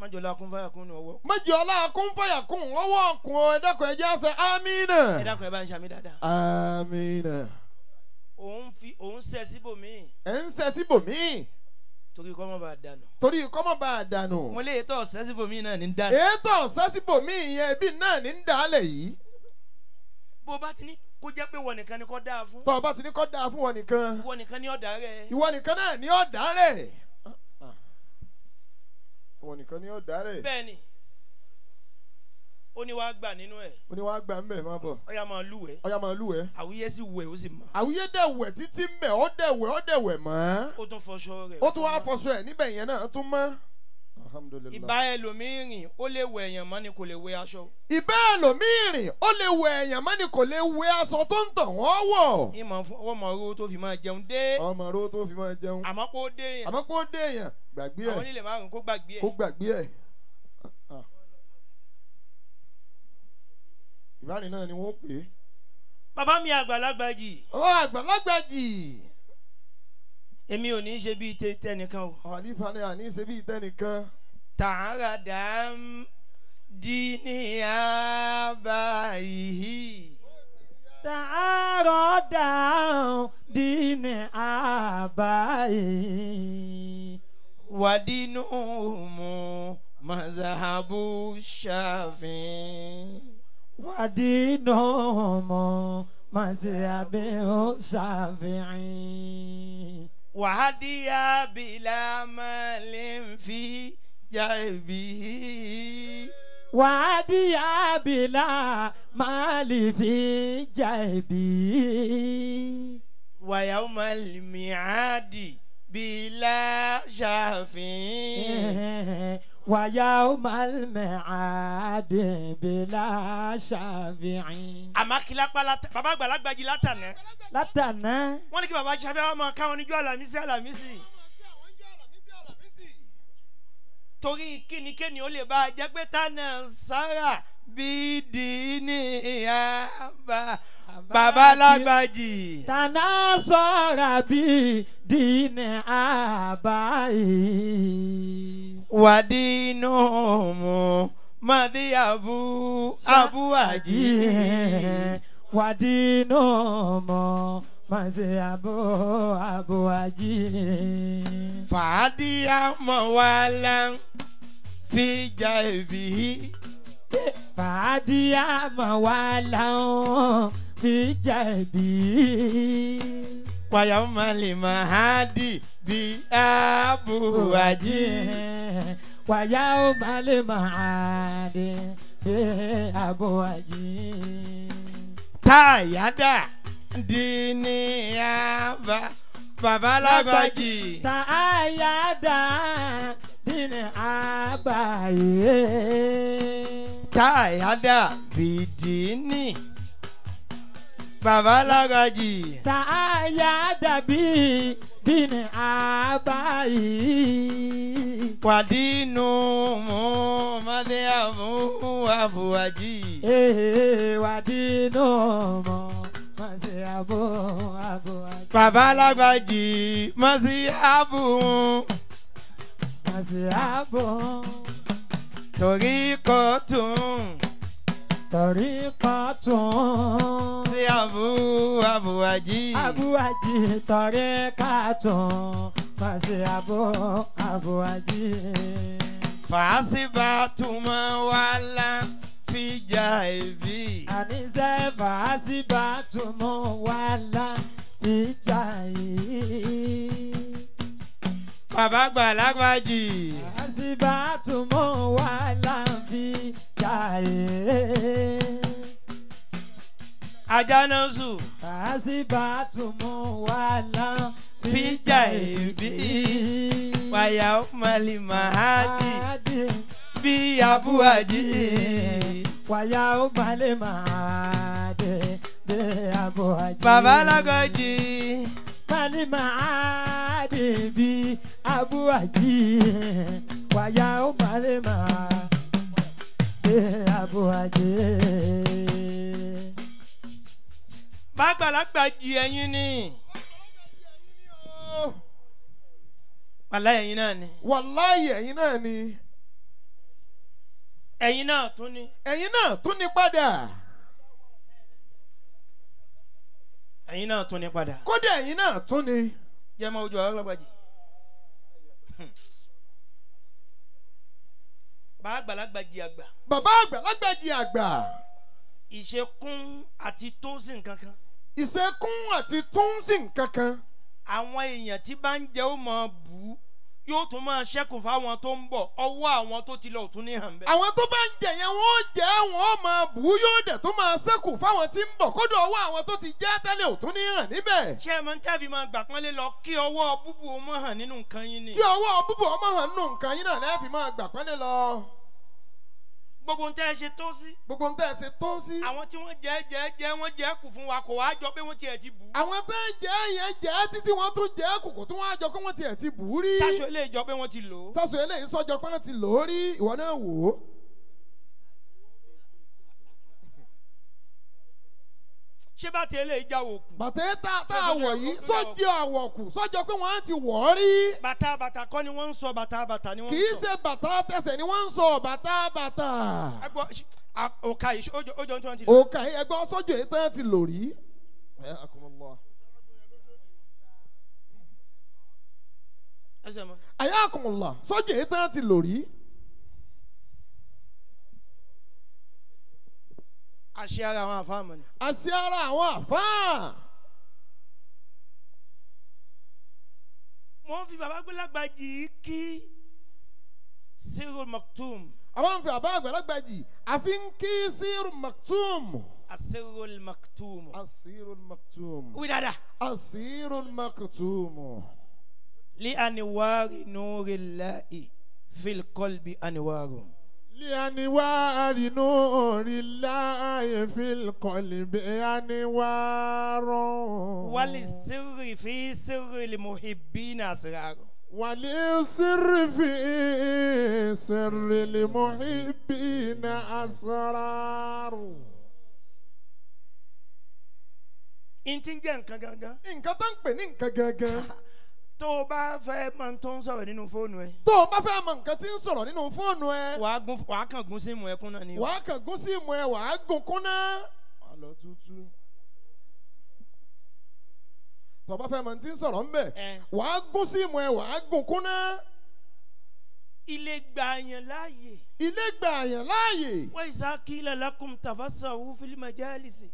C: Májọlá kún fáyà kún ní ọwọ́.
B: méjì ọlá kún fàyà kún ọwọ́ kún ọ ẹ̀dẹ́kun ẹ̀jẹ̀ àṣẹ amínà.
C: Ẹ dákun ẹ bá ń ṣàmì dáadáa.
B: amínà.
C: Òun sẹ síbòmíì.
B: ẹ̀ ń sẹ́ síbòmíì.
C: torí kọ́ mọ́ bá dànù.
B: torí kọ́mọ́ bá a dànù.
C: mo lè tọ́ sẹ́sìbòmí náà ní dànù.
B: ètò sásìbòmí ìyẹn ibi náà ní ń dàálẹ̀ yìí.
C: bó bá ti ní kó jẹ́ pé wọ nìkan ni kò dáa fún.
B: tọ́ ọ bá ti ní kọ́ dáa fún wọn nìkan.
C: ìwọ nìkan ni ọ̀dà rẹ̀.
B: ìwọ nìkan náà ní ọ̀dà rẹ̀. ìwọ nìkan ní ọ̀dà rẹ̀.
C: bẹ́ẹ̀ni ó ní wàá gbà nínú ẹ̀.
B: ó ní wàá gbà ń bẹ̀ máa bọ̀.
C: ọ̀yà máa lúwẹ̀ẹ́.
B: ọ̀yà máa lúwẹ̀ẹ́.
C: àwíyé sì wẹ̀ ó sì mọ̀.
B: àwíyé dẹ̀wẹ̀ títí ń bẹ̀ ọ́ dẹ̀wẹ̀ mọ́.
C: ó tún fọṣọ rẹ̀.
B: ó tún wá fọṣọ ẹ̀ níbẹ̀ yẹn náà tún mọ́. alhamdulilayi.
C: ìbá ẹlòmíì rìn ó lè wẹ̀ èèyàn mọ́ ni kò lè wẹ̀ aṣọ.
B: ìbá ẹlòmíì rìn ó lè wẹ̀ èèyàn mọ́ ni kò lè wẹ̀ aṣọ tó ń tàn wọ́n wọ̀.
C: ìmọ̀ ọmọ owó tó fi máa jẹun dé.
B: ọmọ ro tó fi máa jẹun.
C: àmọ́ kó dé yẹn.
B: àmọ́ kó dé èèyàn gbàgbé
C: àwọn
B: ẹ̀.
C: onílé márùn kó gbàgbé ẹ̀.
B: kó gbàgbé ẹ̀. ìbáraẹni náà ni wọ́n pè é.
C: bàbá mi àgbàlagbà jì.
B: ọ àgbàlagbà jì.
C: èmi ò ní í ṣe bíi tẹnìkan o.
B: àlífà ni àní ṣe bí ìtẹnìkan.
C: tààrà dàm dínì àbáyé.
A: تعارض دين آبائي
C: ودينهم مذهب الشافعي
A: ودينهم مذهب الشافعي
C: وهدي بلا مال في جيبه
A: وعدي بلا مال في جيبي
C: ويوم الميعاد بلا شافعي
A: ويوم الميعاد بلا شافعي.
C: àmọ́ kí lápá bàbá àgbàlagbà jí látàná.
A: látàná.
C: wọ́n ní kí bàbá ṣàfihàn ọmọ káwọn níjọ́ àlàmísì. torí kíníkéni ó lè bá a jẹ́ pé tánà sára bíi dìní àbá bàbá lágbàjì.
A: tánà sọ̀rọ̀ bíi dìní àbáyé.
C: wàdínú mu mọ̀dí àbúwàjì.
A: wàdínú mu mọ̀dí àbúwàjì.
C: fàdíyà mọ̀ wá lẹ́n. في جيبه
A: فاديا موالا في جيبه
C: ويوم المهادي بأبواجي
A: ويوم المهادي بأبواجي
C: تايدا ديني bàbá lágbàjì.
A: tààyàdá dínì àbáyé.
C: tààyàdá bìdínì bàbá lágbàjì.
A: tààyàdá bìdínì àbáyé.
C: wàdínú mú mọ́dé àbúwájì.
A: wàdínú mú.
C: bàbá lágbàjì mọ̀sí àbù. torí kò tún. sí àbúwájì.
A: àbúwájì torí kò tún. mọ̀sí àbúwájì.
C: fàásìbà túmọ̀ wàhálà. في جيبي
A: أنزل فاسبات مولا في جيبي
C: bàbá àgbàlagbàjì.
A: فاسبات مولا في جيبي
C: Ajanasu.
A: فاسبات مولا
C: في جيبي ويوم المهادي bí abúwájì.
A: wàyà ó balẹ̀ máa dé bí abúwájì.
C: bàbá lágọ̀jì.
A: balẹ̀ máa dé bí abúwájì. wàyà ó balẹ̀ máa dé abúwájì.
C: bàgbàlagbà jì ẹ̀yin ni. wàláyé ẹ̀yin náà ni.
B: wàláyé ẹ̀yin náà ni.
C: ẹ̀yin náà tún ni.
B: ẹ̀yin náà tún ni padà.
C: ẹ̀yin náà tún ni padà.
B: kódà ẹ̀yin náà tún ni.
C: jẹ́ máa ojú ọ̀rọ̀ lágbàjì. bá àgbàlagbà jí àgbà.
B: bàbá àgbàlagbà jí àgbà.
C: ìṣekún àti tóńsìn kankan.
B: ìṣekún àti tóńsìn kankan.
C: àwọn èèyàn tí bá ń jẹ́ ó máa bù ú yóò tún máa ṣẹ́kù fáwọn tó ń bọ̀ ọwọ́ àwọn tó ti lọ òtún ní hàn bẹ́ẹ̀.
B: àwọn tó bá ń jẹ yẹn wọ́n jẹ́ wọ́n máa bù ú yóò dẹ̀ tó máa ṣẹ́kù fáwọn tí ń bọ̀ kódà ọwọ́ àwọn tó ti jẹ́ tẹ́lẹ̀ òtún ní hàn níbẹ̀.
C: ṣé ẹ máa ń tẹ́bi máa gbà pọ́nlé lọ kí ọwọ́ búbu ọmọ hàn nínú nǹkan yín ni.
B: kí ọwọ́ búbu ọmọ hàn nínú nǹkan yín náà lẹ́ẹ̀fì máa gbà pọ́nlé lọ.
C: gbogbo ń tẹ́ ẹ ṣe tó sí.
B: gbogbo ń tẹ́ ẹ ṣe tó sí.
C: àwọn tí wọ́n jẹ́ wọ́n jẹ́ kù fún wa kò wá jọ pé wọ́n tiẹ̀ ti bù ú.
B: àwọn tó ń jẹ́ yẹn jẹ́ títí wọ́n tún jẹ́ kùkù tí wọ́n á jọ pé wọ́n tiẹ̀ ti bù ú rí.
C: sáṣọ eléyìí jọ pé wọ́n ti lò ó.
B: sáṣọ eléyìí sọ́jọ́ pé wọ́n ti lò ó rí ìwọ náà wò ó.
C: ṣé bàtà eléyìí já wò kù.
B: bàtà tá a wọ̀ yìí sọ́jọ́ àwọ̀ kù sọ́jọ́ pé wọ́n ti wọ̀ ọ́ rí.
C: bàtà kọ́ ni wọ́n ń sọ bàtà ni wọ́n ń sọ.
B: kì í ṣe bàtà tẹsẹ̀ ni wọ́n ń sọ bàtà.
C: ẹgbọ́ òkà yìí ojú tí wọ́n ti lò.
B: òkà yìí ẹgbọ́ sọ́jọ́ yìí tán ti lò rí. ayakumullah sọ́jọ́ yìí tán ti lò rí.
C: àṣẹ ara àwọn àfáà mọ̀ ni.
B: àṣẹ ara àwọn àfáà.
C: mo ń fi bàbá àgbàlagbà yìí kí Sirul Maktum.
B: àwọn ń fi bàbá àgbàlagbà yìí àfi ń kí Sirul Maktum.
C: Asirul Maktum.
B: Asirul Maktum.
C: wí dáadáa.
B: Asirul Maktum.
C: li aniwari nurillahi fil qalbi aniwaru.
B: لأنوار نور الله في القلب أنوار
C: وللسر في سر المحبين أسرار
B: وللسر في سر المحبين أسرار.
C: Inti jẹ́ nǹkan gangan.
B: nǹkan tó ń pè ní nǹkan gangan.
C: tó o bá fẹ́ mọ tó ń sọ̀rọ̀ nínú fóònù ẹ.
B: tó o bá fẹ́ mọ nǹkan tí ń sọ̀rọ̀ nínú fóònù ẹ.
C: wàá kàn gún síìmù ẹ kúnná ni.
B: wàá kàn gún síìmù ẹ wàá gún kúnná. wàá lọ tútú. tó o bá fẹ́ mọ tí ń sọ̀rọ̀ ńbẹ̀. wàá gún síìmù ẹ wàá gún kúnná.
C: ilé gbà yẹn láàyè.
B: ilé gbà yẹn láàyè.
C: wa iza qila lakum tafassahu fil majalisi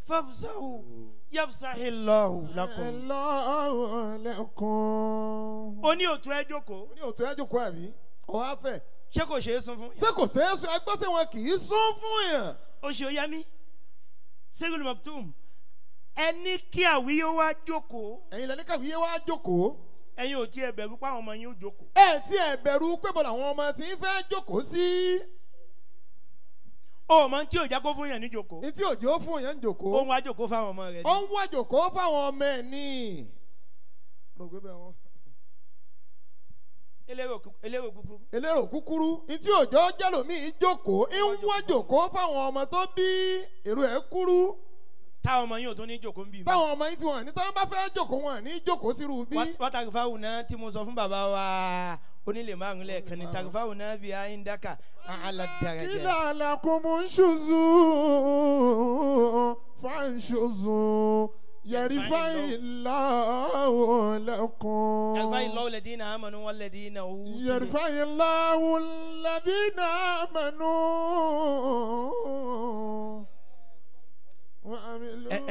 C: fafsahu yafsahillahu lakum.
B: Allahu lakum.
C: ó ní òtún ẹ jókòó.
B: ó ní òtún ẹ jókòó àbí. ó wá fẹ́.
C: ṣé kò ṣeé sún fún yàn.
B: ṣé kò ṣeé sún ẹgbẹ́ sẹ́ wọn kì í sún fún yàn.
C: ó ṣe oyami Sirul Maktum ẹni kí àwíyé wá jókòó.
B: ẹ̀yin lẹ́ni kàwíyé wá jókòó.
C: ẹ̀yin ò tiẹ̀ bẹ̀rù pé àwọn ọmọ yín ó jókòó.
B: ẹ tiẹ̀ bẹ̀rù pé bọ́lá àwọn ọmọ tí ń fẹ́ jókòó sí.
C: ó mọ tí ò jákó fún yàn ní jókòó.
B: ní tí òjò fún yàn ń jókòó.
C: ó ń wá jókòó fáwọn ọmọ rẹ ni.
B: ó ń wá jókòó fáwọn ọmọ ẹ̀ ní. mo gbé bẹ́ẹ̀ wọ́n.
C: elérò kúkúrú.
B: elérò kúkúrú ní tí òjò jẹ́lòmíì jókòó ń wá jókòó fáwọn ọmọ tó bí èrò ẹ̀ kúrú.
C: táwọn ọmọ yín ò tún ní jókòó ń bì mí.
B: táwọn ọmọ yín tí wọn ní táwọn bá fẹ́ jókòó wọn ní jókòó sírú bí.
C: wátàkìfáwù náà tí mo sọ fún bàbá wa onílé márùn lẹ́ẹ̀kan ní tàkìfáwù náà bí i ń dákà aládàrájà.
B: kí làlà kò mú ń ṣoṣù fáńṣoṣù yẹrí fáìláwò lẹ́kùn.
C: yẹrí fáìláwò lẹ́dínà àmànú wọ́n lẹ́dínà òwú.
B: yẹrí fáìláwò lẹ́dínà àmànú.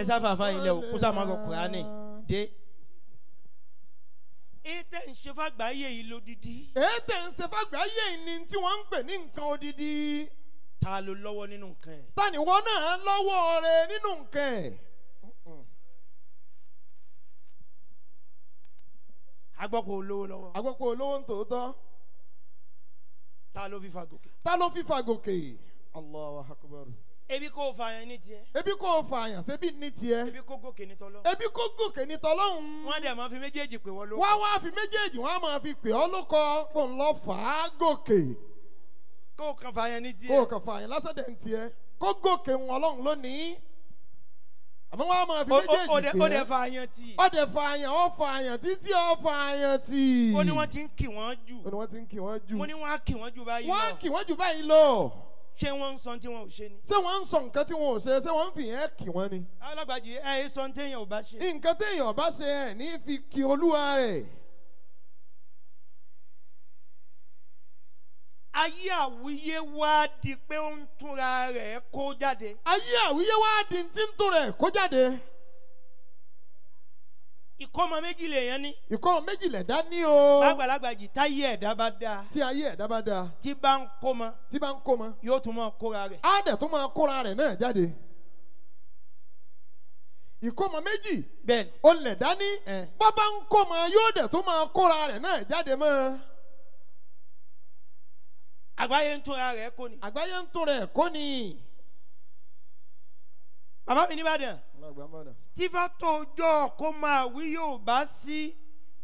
C: ẹ sáfàfà ilẹ̀ òkú sàmàgọ̀ Kùránì dé. ètè ń ṣe fàgbáyé yìí lódìdí.
B: ètè ń ṣe fàgbáyé yìí ni tí wọ́n ń pè ní nǹkan odidi.
C: ta ló lọ́wọ́ nínú nǹkan ẹ̀.
B: ta ni wọ́n náà lọ́wọ́ rẹ̀ nínú nǹkan ẹ̀.
C: agbọ́pọ̀ olówó lọ́wọ́.
B: agbọ́pọ̀ olówó ń tòótọ́.
C: ta ló fi fa gòkè.
B: ta ló fi fa gòkè. Allahu Akbar.
C: ebi kò fààyàn ní tiẹ̀.
B: ebi kò fààyàn ṣebí ní tiẹ̀.
C: ebi kò gòkè ní tọ́lọ́.
B: ebi kò gòkè ní tọ́lọ́hún.
C: wọ́n dẹ̀ máa fi méjèèjì pè wọ́n lóko.
B: wá fi méjèèjì wọ́n á máa fi pè ọ́ lóko kó ń lọ fà á gòkè.
C: kó kàn fààyàn ní tiẹ̀.
B: kó kàn fààyàn lásán dẹ̀ ń tiẹ̀. kó gòkè ń ọlọ́run lónìí. àmọ́ wọ́n á máa fi méjèèjì pè é.
C: ó dẹ̀ fààyàn tì.
B: ó dẹ̀ fààyàn ó fààyàn títí ó fààyàn tì.
C: ó ní wọ́n ti ń kì wọ́n jù.
B: ó ní wọ́n ti ń kì wọ́n jù.
C: mo ní wọ́n á kì wọ́n jù báyìí lọ.
B: wọ́n á kì wọ́n jù báyìí lọ.
C: ṣé wọ́n ń sọ tí wọ́n ò ṣe ni.
B: ṣé wọ́n ń sọ nǹkan tí wọ́n ò ṣe ṣé wọ́n ń fi yẹn kì wọ́n ni.
C: alágbàjì ẹ sọ téèyàn ò bá ṣe.
B: nǹkan téèyàn ò bá ṣe ẹ̀ ní fi kì olúwa rẹ̀.
C: ayé àwíyé wá di pé ó ń túnra rẹ̀ kó jáde.
B: ayé àwíyé wá di tí ń tún rẹ̀ kó jáde.
C: ìkọ́mọ méjì lèèyàn ní.
B: ìkọ́mọ méjì lẹ̀dá ní o.
C: lágbàlagbà jì táyé ẹ̀dá bá dáa.
B: tí ayé ẹ̀dá bá dáa.
C: tí bá ń kó mọ.
B: tí bá ń kó mọ.
C: yóò tún máa kóra rẹ̀.
B: á dẹ̀ tún máa kóra rẹ̀ náà jáde. ìkọ́mọ méjì.
C: bẹ́ẹ̀ni.
B: ó lẹ̀dá ní. bá bá ń kó mọ yóò dẹ̀ tún máa kóra rẹ̀ náà jáde mọ́.
C: àgbáyé ń túnra rẹ̀ kó ni.
B: àgbáyé ń tún rẹ̀ kó ni.
C: bàbá mi nìbàdàn. tí fọ́tò ọjọ́ kó máa wí yóò bá sí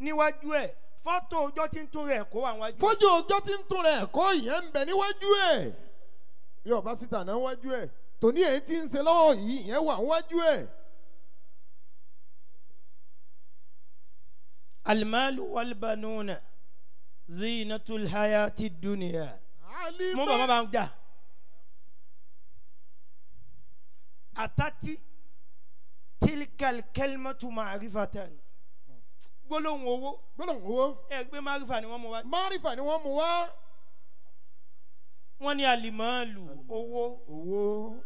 C: níwájú ẹ̀ fọ́tò ọjọ́ tí ń tún rẹ̀ kó àwọn wájú.
B: fọ́tò ọjọ́ tí ń tún rẹ̀ kó ìyẹn ń bẹ níwájú ẹ̀. yóò bá síta náà wájú ẹ̀. tòní èyí tí ń ṣe lọ́wọ́ yìí ìyẹn wà níwájú ẹ̀.
C: alimalu walbanuna zinatul hayati dunia. mo bàbá bá ń jà. àtàtì tilkal kalimatu ma'rifatan. gbólóhùn owó.
B: gbólóhùn owó.
C: ẹ gbé márífà ni wọ́n mú wá.
B: márífà ni wọ́n mú wá.
C: wọ́n ní alimalu owó.
B: owó.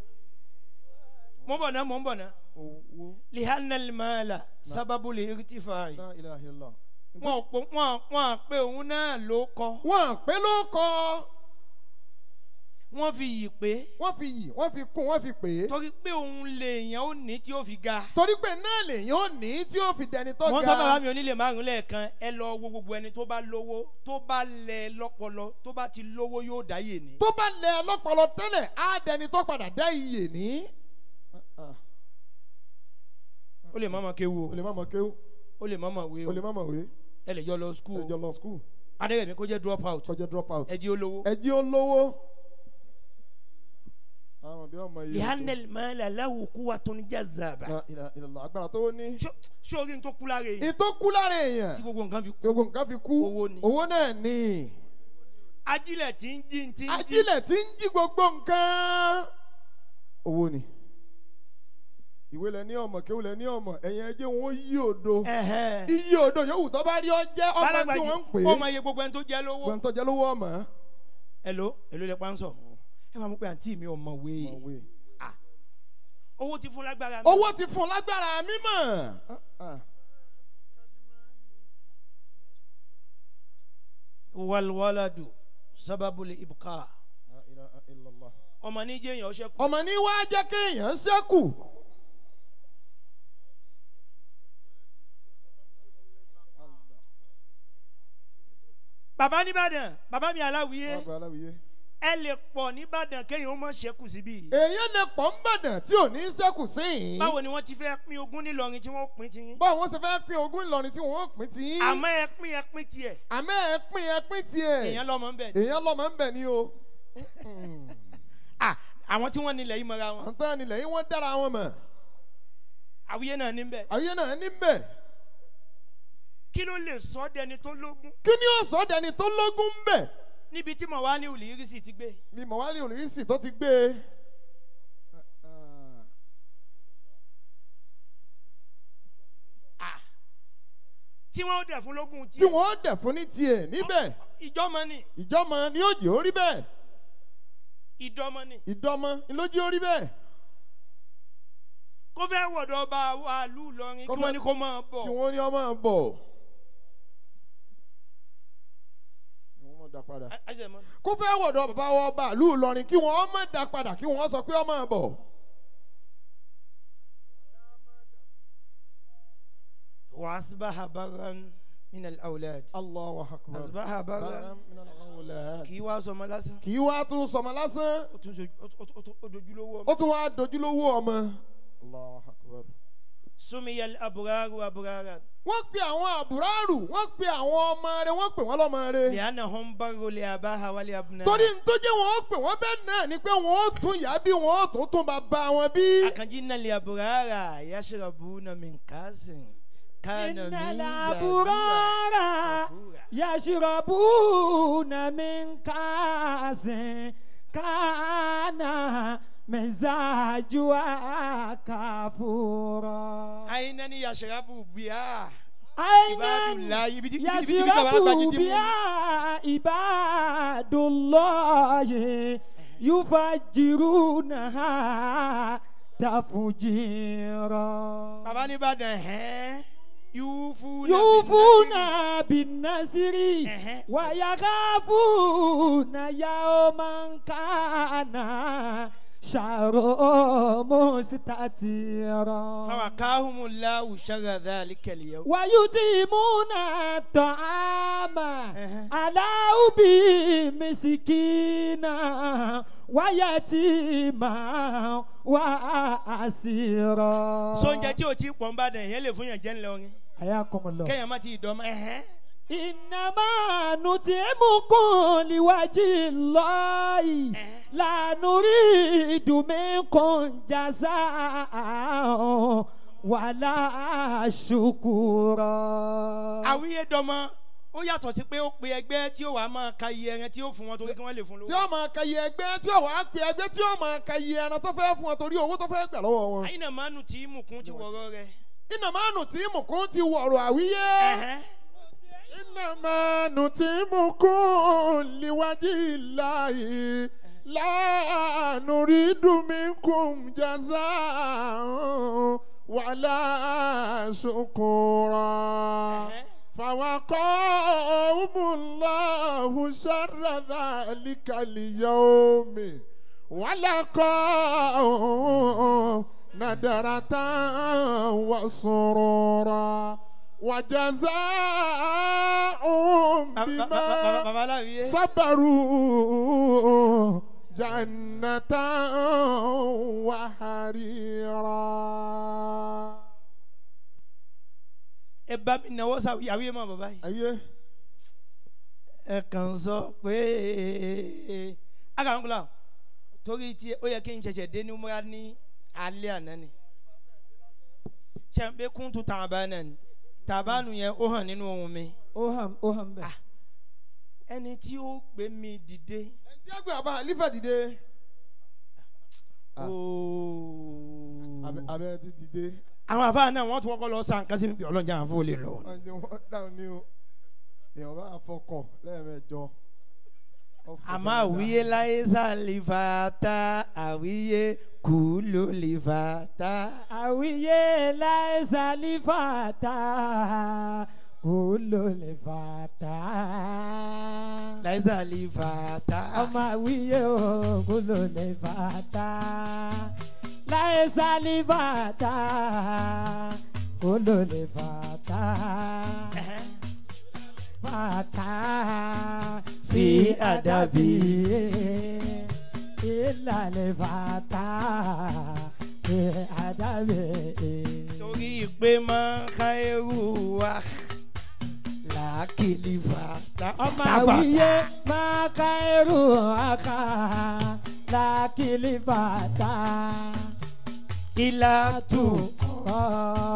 C: mo ń bọ̀ náà mo ń bọ̀ náà.
B: owó.
C: lihanna alimala sababu li irtifai.
B: la ilaha illallah.
C: wọ́n pe òun náà ló kọ́.
B: wọ́n pe ló kọ́.
C: wọ́n fi yì pé.
B: wọ́n fi yì wọ́n fi kún wọ́n fi pè é.
C: torí pé òun lèèyàn ó ní tí ó fi ga.
B: torí pé náà lèèyàn ó ní tí ó fi dẹni tó ga.
C: wọ́n sọ bàbá mi onílé márùn lẹ́ẹ̀kan ẹ lọ wo gbogbo ẹni tó bá lówó tó bá lẹ lọ́pọlọ tó bá ti lówó yóò dá iyè ní.
B: tó bá lẹ lọ́pọlọ tẹ́lẹ̀ á dẹni tó padà dá iyè ní.
C: ó lè mọ̀mọ́ kéwu o.
B: ó lè mọ̀mọ́ kéwu.
C: ó lè mọ̀mọ́ wé o.
B: ó lè mọ̀mọ́ wé.
C: ẹ lè jọ lọ skul.
B: ẹ jọ lọ skul.
C: adéyẹmí kó jẹ́ drop out.
B: kó jẹ́ drop out.
C: ẹ jí olówó.
B: ẹ jí olówó. àwọn bí ọmọ yìí.
C: lihanel mala lahu quwwatun jazaba.
B: agbára tó ní.
C: ṣé orí n tó kú lára èèyàn.
B: n tó kú lára èèyàn.
C: tí gbogbo nǹkan fi kú.
B: tí gbogbo nǹkan fi kú.
C: owó ni.
B: owó náà ni.
C: ajílẹ̀ tí ń jí tí ń jí.
B: ajílẹ̀ tí ń jí gbogbo nǹkan. owó ni. ìwé lẹ ní ọmọ kéwù lẹ ní ọmọ ẹ̀yìn ẹjẹ́ wọn yí odò. iye odò yòówù tó bá rí ọ jẹ́ ọmọ tí wọ́n ń pè é.
C: ọmọ iye gbogbo ẹni tó jẹ́ lówó.
B: gbogbo ẹni tó jẹ́ lówó ọmọ.
C: èló lè pa ń sọ. ẹ máa mú pé àǹtí mi ọmọ wé. owó ti fún lágbára mi.
B: owó ti fún lágbára mi mọ̀.
C: walwaladu sábàbù lè ibùkà. ọmọ ní jẹ́ èèyàn ṣẹ́kù.
B: ọmọ ní wá jẹ́ kéèyàn ṣẹ́kù.
C: bàbá nìbàdàn bàbá mi aláwìyé ẹ lè pọ̀ nìbàdàn kéèyàn ó mọ̀ ṣẹ́kù síbí.
B: èèyàn lè pọ̀ nìbàdàn tí ò ní ṣẹ́kù sí yìí.
C: báwo ni wọ́n ti fẹ́ pín ogún nílọrin tí wọ́n pín tiyín.
B: báwo wọ́n ṣe fẹ́ pín ogún nílọrin tí wọ́n pín tiyín.
C: àmọ́ ẹ pín tiẹ̀.
B: àmọ́ ẹ pín tiẹ̀.
C: èèyàn lọ́mọ ń bẹ̀ ni.
B: èèyàn lọ́mọ ń bẹ̀ ni o.
C: àwọn tí wọ́n nílẹ̀ yìí mọ́ra wọn.
B: àwọn tí wọ́n nílẹ̀ yìí wọ́n dára wọn mọ̀.
C: àwíyé náà ní bẹ̀.
B: àwíyé náà ní bẹ̀.
C: kí ló lè sọ dẹni tó lógún.
B: kí ni ó sọ dẹni tó lógún ń bẹ̀.
C: níbi tí mọ̀wálì olùyírísì ti gbé.
B: bí mọ̀wálì olùyírísì tó ti gbé.
C: tí wọ́n dẹ̀ fún lógún tiẹ̀.
B: tí wọ́n dẹ̀ fún ní tiẹ̀ níbẹ̀.
C: ìjọ́mọ ni.
B: ìjọ́mọ ni ó jẹ́ orí bẹ́ẹ̀.
C: ìdọ́mọ ni.
B: ìdọ́mọ ni ló jẹ́ orí bẹ́ẹ̀.
C: kó fẹ́ wọ̀dọ̀ ọba wa lù lọrin kí wọ́n ní kó máa bọ̀.
B: kí wọ́n ní ó máa bọ̀. kó fẹ́ wọ̀dọ̀ bàbá wa ọba lù lọrin kí wọ́n má dá padà kí wọ́n sọ pé ó máa bọ̀.
C: وأصبح برا من الأولاد.
B: الله أكبر.
C: أصبح برا
B: من الأولاد.
C: kì í wá sọmọ lásán.
B: kì í wá tún sọmọ lásán.
C: ó dojúlówó ọmọ.
B: ó tún wá dojúlówó ọmọ. Allah akbar.
C: سمي الأبرار أبرارا.
B: wọ́n pe àwọn àbúrárù wọ́n pe àwọn ọmọ rẹ̀ wọ́n pè wọ́n lọ́mọ rẹ̀.
C: لأنهم بروا لآبائها ولأبنائها.
B: torí ntọ́jú wọn pè wọ́n bẹ́ẹ̀ náà ni pé wọ́n ó tún yá bí wọ́n ó tún bàbá wọn bí.
C: أكنجنا الأبرار يشربون من كأس كان
A: إن
C: ميزابها
A: الأبرار يشربون من كأس كان مزاجها كافورا.
C: عينا يشرب بها
A: عينا يشرب بها عباد الله يفجرونها تفجيرا.
C: bàbá ní Ìbàdàn
A: يوفون بالنصر ويخافون يوما كان شهره مستطيرا.
C: فوقاهم الله شر ذلك اليوم.
A: ويطعمون الطعام على حبه مسكينا ويتيما وأسيرا.
C: sóúnjẹ tí o ti pọ̀ ń bá dẹ̀ yẹn lè fún yàn jẹ́ ńlọrin.
A: حياكم الله.
C: kéèyàn má ti dọ́mọ.
A: إنما نطعمكم لوجه الله لا نريد منكم جزاء ولا شكورا.
C: àwíyé dọ́mọ ó yàtọ̀ sí pé ó pe ẹgbẹ́ tí ó wàá máa ka iye ẹran tí ó fún wọn torí kí wọ́n lè fún lówó.
B: tí ó máa ka iye ẹgbẹ́ tí ó wàá pe ẹgbẹ́ tí ó máa ka iye ẹran tó fẹ́ fún wọn torí owó tó fẹ́ gbà lọ́wọ́ wọn.
C: àyìnà mánu tí mùkún ti wọ̀rọ̀ rẹ̀.
B: إنما نطعمكم ti wọ̀rọ̀ àwíyé. إنما نطعمكم لوجه الله لا نريد منكم جزاء ولا شكورا فوقاهم الله شر ذلك اليوم ولقاهم نذرة وسرورا وجزاءهم بما صبروا جنة وحريرا.
C: ẹ bá mi náwó sàwíyàwó mọ bàbá yìí.
B: ayé.
C: ẹ kàn sọ pé akankunla torí tí ó yẹ kí n ṣẹ̀ṣẹ̀ dé ní múra ní alẹ́ àná ni ṣe ń pé kún tún tàbánà ni tàbánu yẹn ó hàn nínú ohun mi.
A: ó hàn bẹ́ẹ̀.
C: ẹni tí ó gbé mi dìde.
B: ẹni tí ó gbé àbá àlífà dìde. abẹ́ ti dìde.
C: àwọn àfáà náà wọ́n tún kọ́kọ́ lọ sa nǹkan sí mi bí ọlọ́njà àwọn fún olè lọ.
B: wọ́n dáhùn ní o èèyàn bá fọkàn lẹ́ẹ̀mẹjọ.
C: àmọ́ àwíyé láyé sálífàtà àwíyé kúló lè fàtà.
A: àwíyé láyé sálífàtà kúló lè fàtà.
C: láyé sálífàtà.
A: ọmọ àwíyé o kúló lè fàtà. láyé sálífàtà kúló lè fàtà. fàtà fi àdàbí ìlàlẹ̀ fàtà fi àdàbí.
C: torí pé máa ń ká ewu wa làákìlì fàtà.
A: ọmọ àwíyé máa ká ẹrù àká làákìlì fàtà.
C: ìlà tù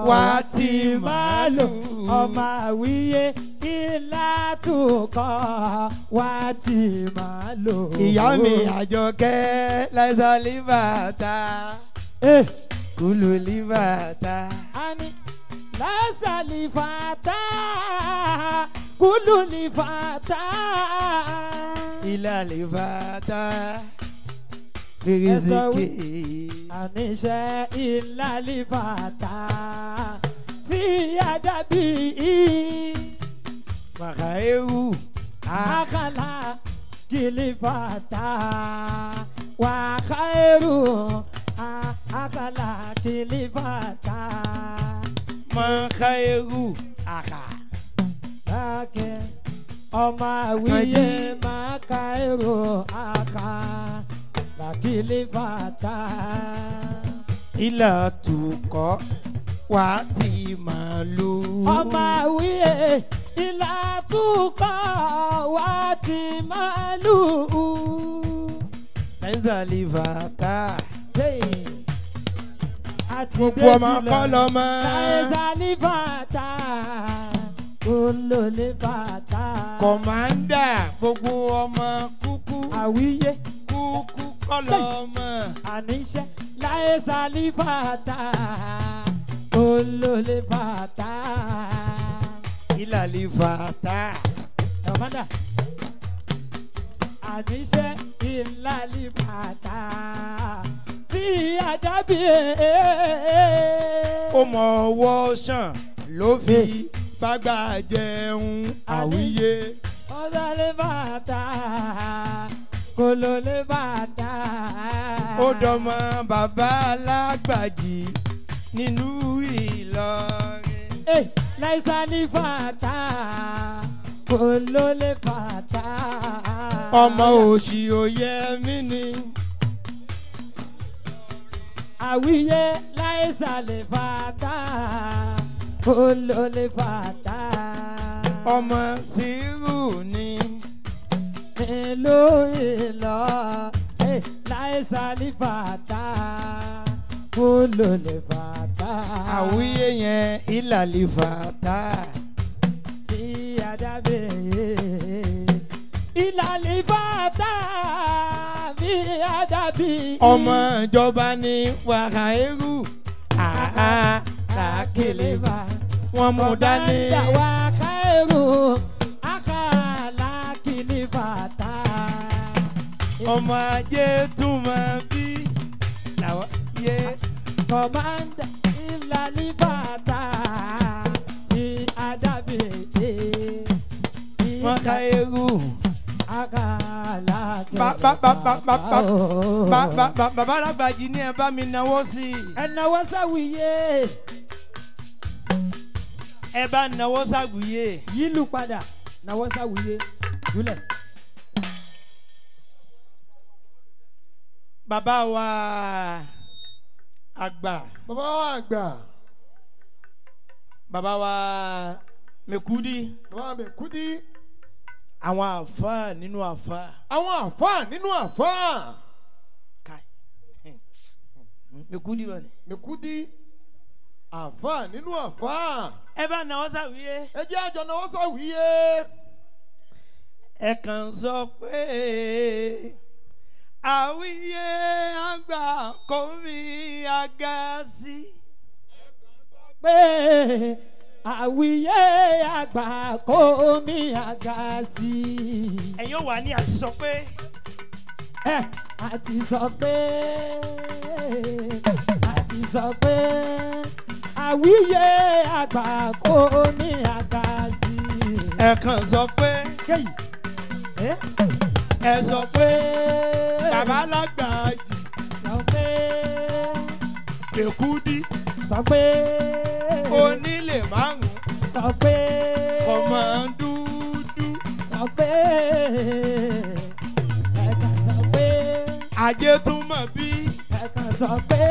A: wá ti máa lò. ọmọ àwíyé ìlà tù kọ́ wá ti máa lò.
C: ìyá mi àjọkẹ́ láìsà líbàtà kúlù líbàtà.
A: ani láìsà líbàtà kúlù líbàtà.
C: ìlà líbàtà fèrèsìkè.
A: àníṣe ìlà líbàtà fi àdàbí.
C: màkàéwù
A: akala kilifata wa khairu akala kilifata
C: màkàéwù àkà.
A: ake ọmọ àwíyé màkàéwù àkà la kilifata.
C: ìlà tukọ̀ wá ti máa lò.
A: ọmọ àwíyé ìlà tukọ̀ wá ti máa lò.
C: láìsà líbàtà.
A: gbogbo
C: ọmọ kọ́ lọ́mọ.
A: láìsà líbàtà kúlò líbàtà.
C: kọ̀mándà gbogbo ọmọ kúkú.
A: àwíyé
C: kúkú kọ́ lọ́mọ.
A: àníṣe láìsà líbàtà kúlò líbàtà.
C: ìlàlí fàtà.
A: Ọ̀mọ́dà. Àníṣe ìlàlí bàtà bí àdábì.
C: Ó mọ ọwọ́ sàn ló fi bágbà jẹun àwíyé.
A: Ọ̀dàlẹ̀ bàtà kò ló lè bàtà.
C: Ó dọmọ bàbá alágbàjì nínú Ìlọrin.
A: Láìsàlí bàtà kò ló lè bàtà.
C: Ọmọ òṣì òye mí ni.
A: Àwíyé láìsàlẹ̀ bàtà kò ló lè bàtà.
C: Ọmọ sírù ni.
A: Èlò ìlọ láìsàlẹ̀ bàtà kò ló lè bàtà.
C: Àwíyé yẹn ìlàlí fàtà.
A: Bí àdábì ìlàlí bàtà bí àdábì.
C: Ọmọ ìjọba ní wàrà eru. Làákèlè bá wọn mú dání.
A: Wà ká èrò àkàlà kìlì bàtà.
C: Ọmọ ajé tún máa bí làwọn yé.
A: Kọ̀mándà ìlàlí bàtà bí àdábì.
C: Wọ́n ká eru.
A: Àkàlà kìlì
C: Bàbá alágbàjì ní ẹ bá mi náwó sí i.
A: Ẹ náwó sáwìyé.
C: Ẹ bá náwó sáwìyé.
A: Yílù padà náwó sáwìyé. Júlẹ̀.
C: Bàbá wa àgbà.
B: Bàbá wa àgbà.
C: Bàbá wa Mekudi.
B: Bàbá mi Kudi.
C: Àwọn àfáà nínú àfáà.
B: Àwọn àfáà nínú àfáà.
C: Kai. Mekudi wà ní.
B: Mekudi. Àfáà nínú àfáà.
C: Ẹ bá náwó sáwìyé.
B: Ẹ jẹ́ àjọ náwó sáwìyé.
C: Ẹ kàn sọ pé àwíyé àgbà kò mí àga sí.
A: Pé àwíyé àgbà kò mí àga sí.
C: Ẹ̀yin ò wá ní àti sọ pé.
A: Àti sọ pé àwíyé àgbà kò mí àga sí.
C: Ẹ kàn sọ pé. Ẹ sọ pé bàbá alágbàjì.
A: Sọ pé
C: Mekudi.
A: Sọ pé
C: Onílé márùn-ún.
A: Sọ pé
C: Ọmọ dúdú.
A: Sọ pé ẹ̀ka sọ pé
C: Ajé tún mọ̀ bí.
A: ẹ̀ka sọ pé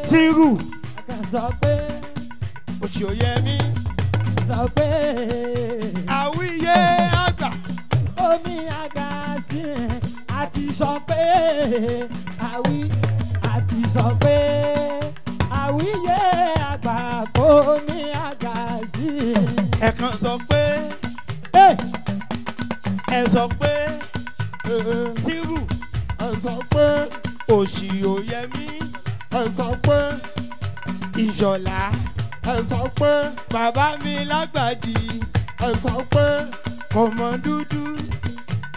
C: Sírù.
A: ẹ̀ka sọ pé
C: Òṣì òye mi.
A: sọ pé
C: Àwíyé àgbà.
A: omi àga sí ẹ̀ àti sọ pé àti sọ pé àwíyé àgbà kò ní àga sí ẹ̀.
C: Ẹ kàn sọ pé. Ẹ sọ pé. Sírù.
B: Ẹ sọ pé.
C: Òṣì òye mi.
B: Ẹ sọ pé.
C: Ìṣọ̀lá.
B: Ẹ sọ pé.
C: Bàbá mi lágbàjì.
B: Ẹ sọ pé.
C: Ọmọ dúdú.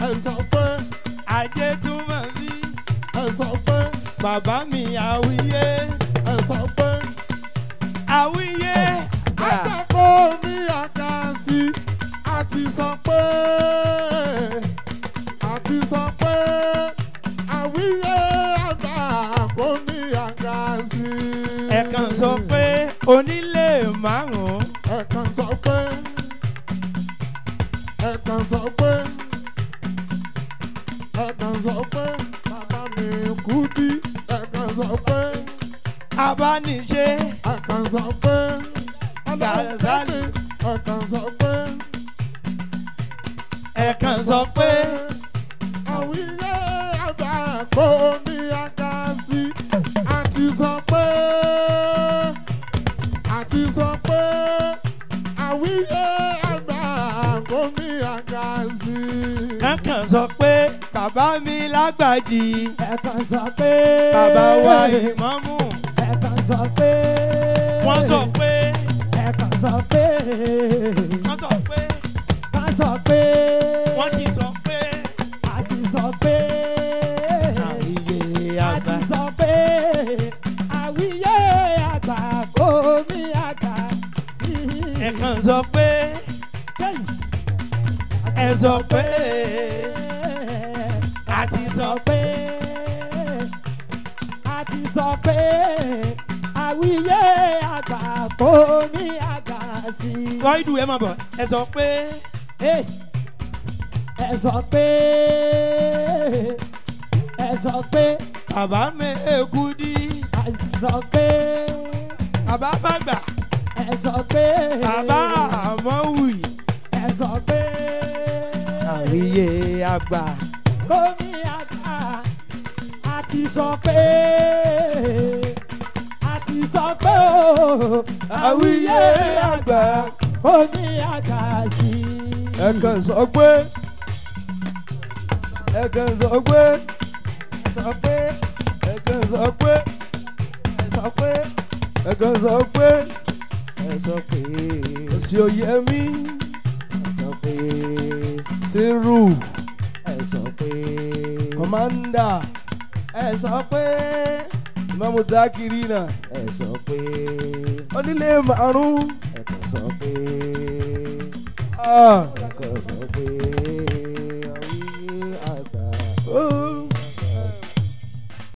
B: Ẹ sọ pé.
C: Ajé tún mọ̀ bí.
B: Ẹ sọ pé.
C: Bàbá mi àwíyé.
B: Ẹ sọ pé.
C: Àwíyé.
B: Àgbàkọ́ mi àga sí. Àti sọ pé. Àti sọ pé. Àwíyé àgbàkọ́ mi àga sí.
C: Ẹ kàn sọ pé onílé márùn-ún.
B: Ẹ kàn sọ pé. Ẹ kàn sọ pé. Ẹ kàn sọ pé. Bàbá mi Kudi. Ẹ kàn sọ pé.
C: Abániṣe.
B: Ẹ kàn sọ pé.
C: Gàzálì.
B: Ẹ kàn sọ pé.
C: Ẹ kàn sọ pé.
B: Àwíyé àgbà kò ní àga sí. Àti sọ pé. Àti sọ pé. Àwíyé àgbà kò ní àga sí.
C: Ẹ kàn sọ pé bàbá mi lágbàjì.
A: ẹ̀ka sọ pé
C: Bàbá wa ìmámù.
A: ẹ̀ka sọ pé
C: Wọ́n sọ pé
A: ẹ̀ka sọ pé
C: wọ́n sọ pé
A: ká sọ pé
C: wọ́n ti sọ pé
A: a ti sọ pé
C: àwíyé
A: a
C: àgbà.
A: ti sọ pé àwíyé àgbà kò mí àgbà sí.
C: ẹ kàn sọ pé ẹ sọ pé
A: a ti sọ pé a ti sọ pé àwíyé àgbà kò mí àgbà sí.
C: wọ́n ìdù ẹ máa bọ̀ ẹ sọ pé
A: ẹ sọ pé ẹ sọ pé
C: bàbá mi èkú dí
A: a sọ pé
C: bàbá fàgbà
A: ẹ sọ pé
C: bàbá àmọ́wì
A: ẹ sọ pé
C: àwíyé àgbà.
A: kò mí àgbà a ti sọ pé a ti sọ pé o àwíyé àgbà kò mí àgbà sí.
C: ẹ kàn sọ pé ẹ kàn sọ pé
A: sọ pé
C: ẹ kàn sọ pé
A: sọ pé
C: ẹ kàn sọ pé
A: ẹ sọ pé
C: òsì òye mi
A: ẹ sọ pé
C: sírù
A: ẹ sọ pé
C: kọ́mándà
A: ẹ sọ pé
C: ìmáàmù dákìrì náà
A: ẹ sọ pé
C: onílé márùn-ún
A: ẹ kàn sọ pé
C: ah
A: ẹ kàn sọ pé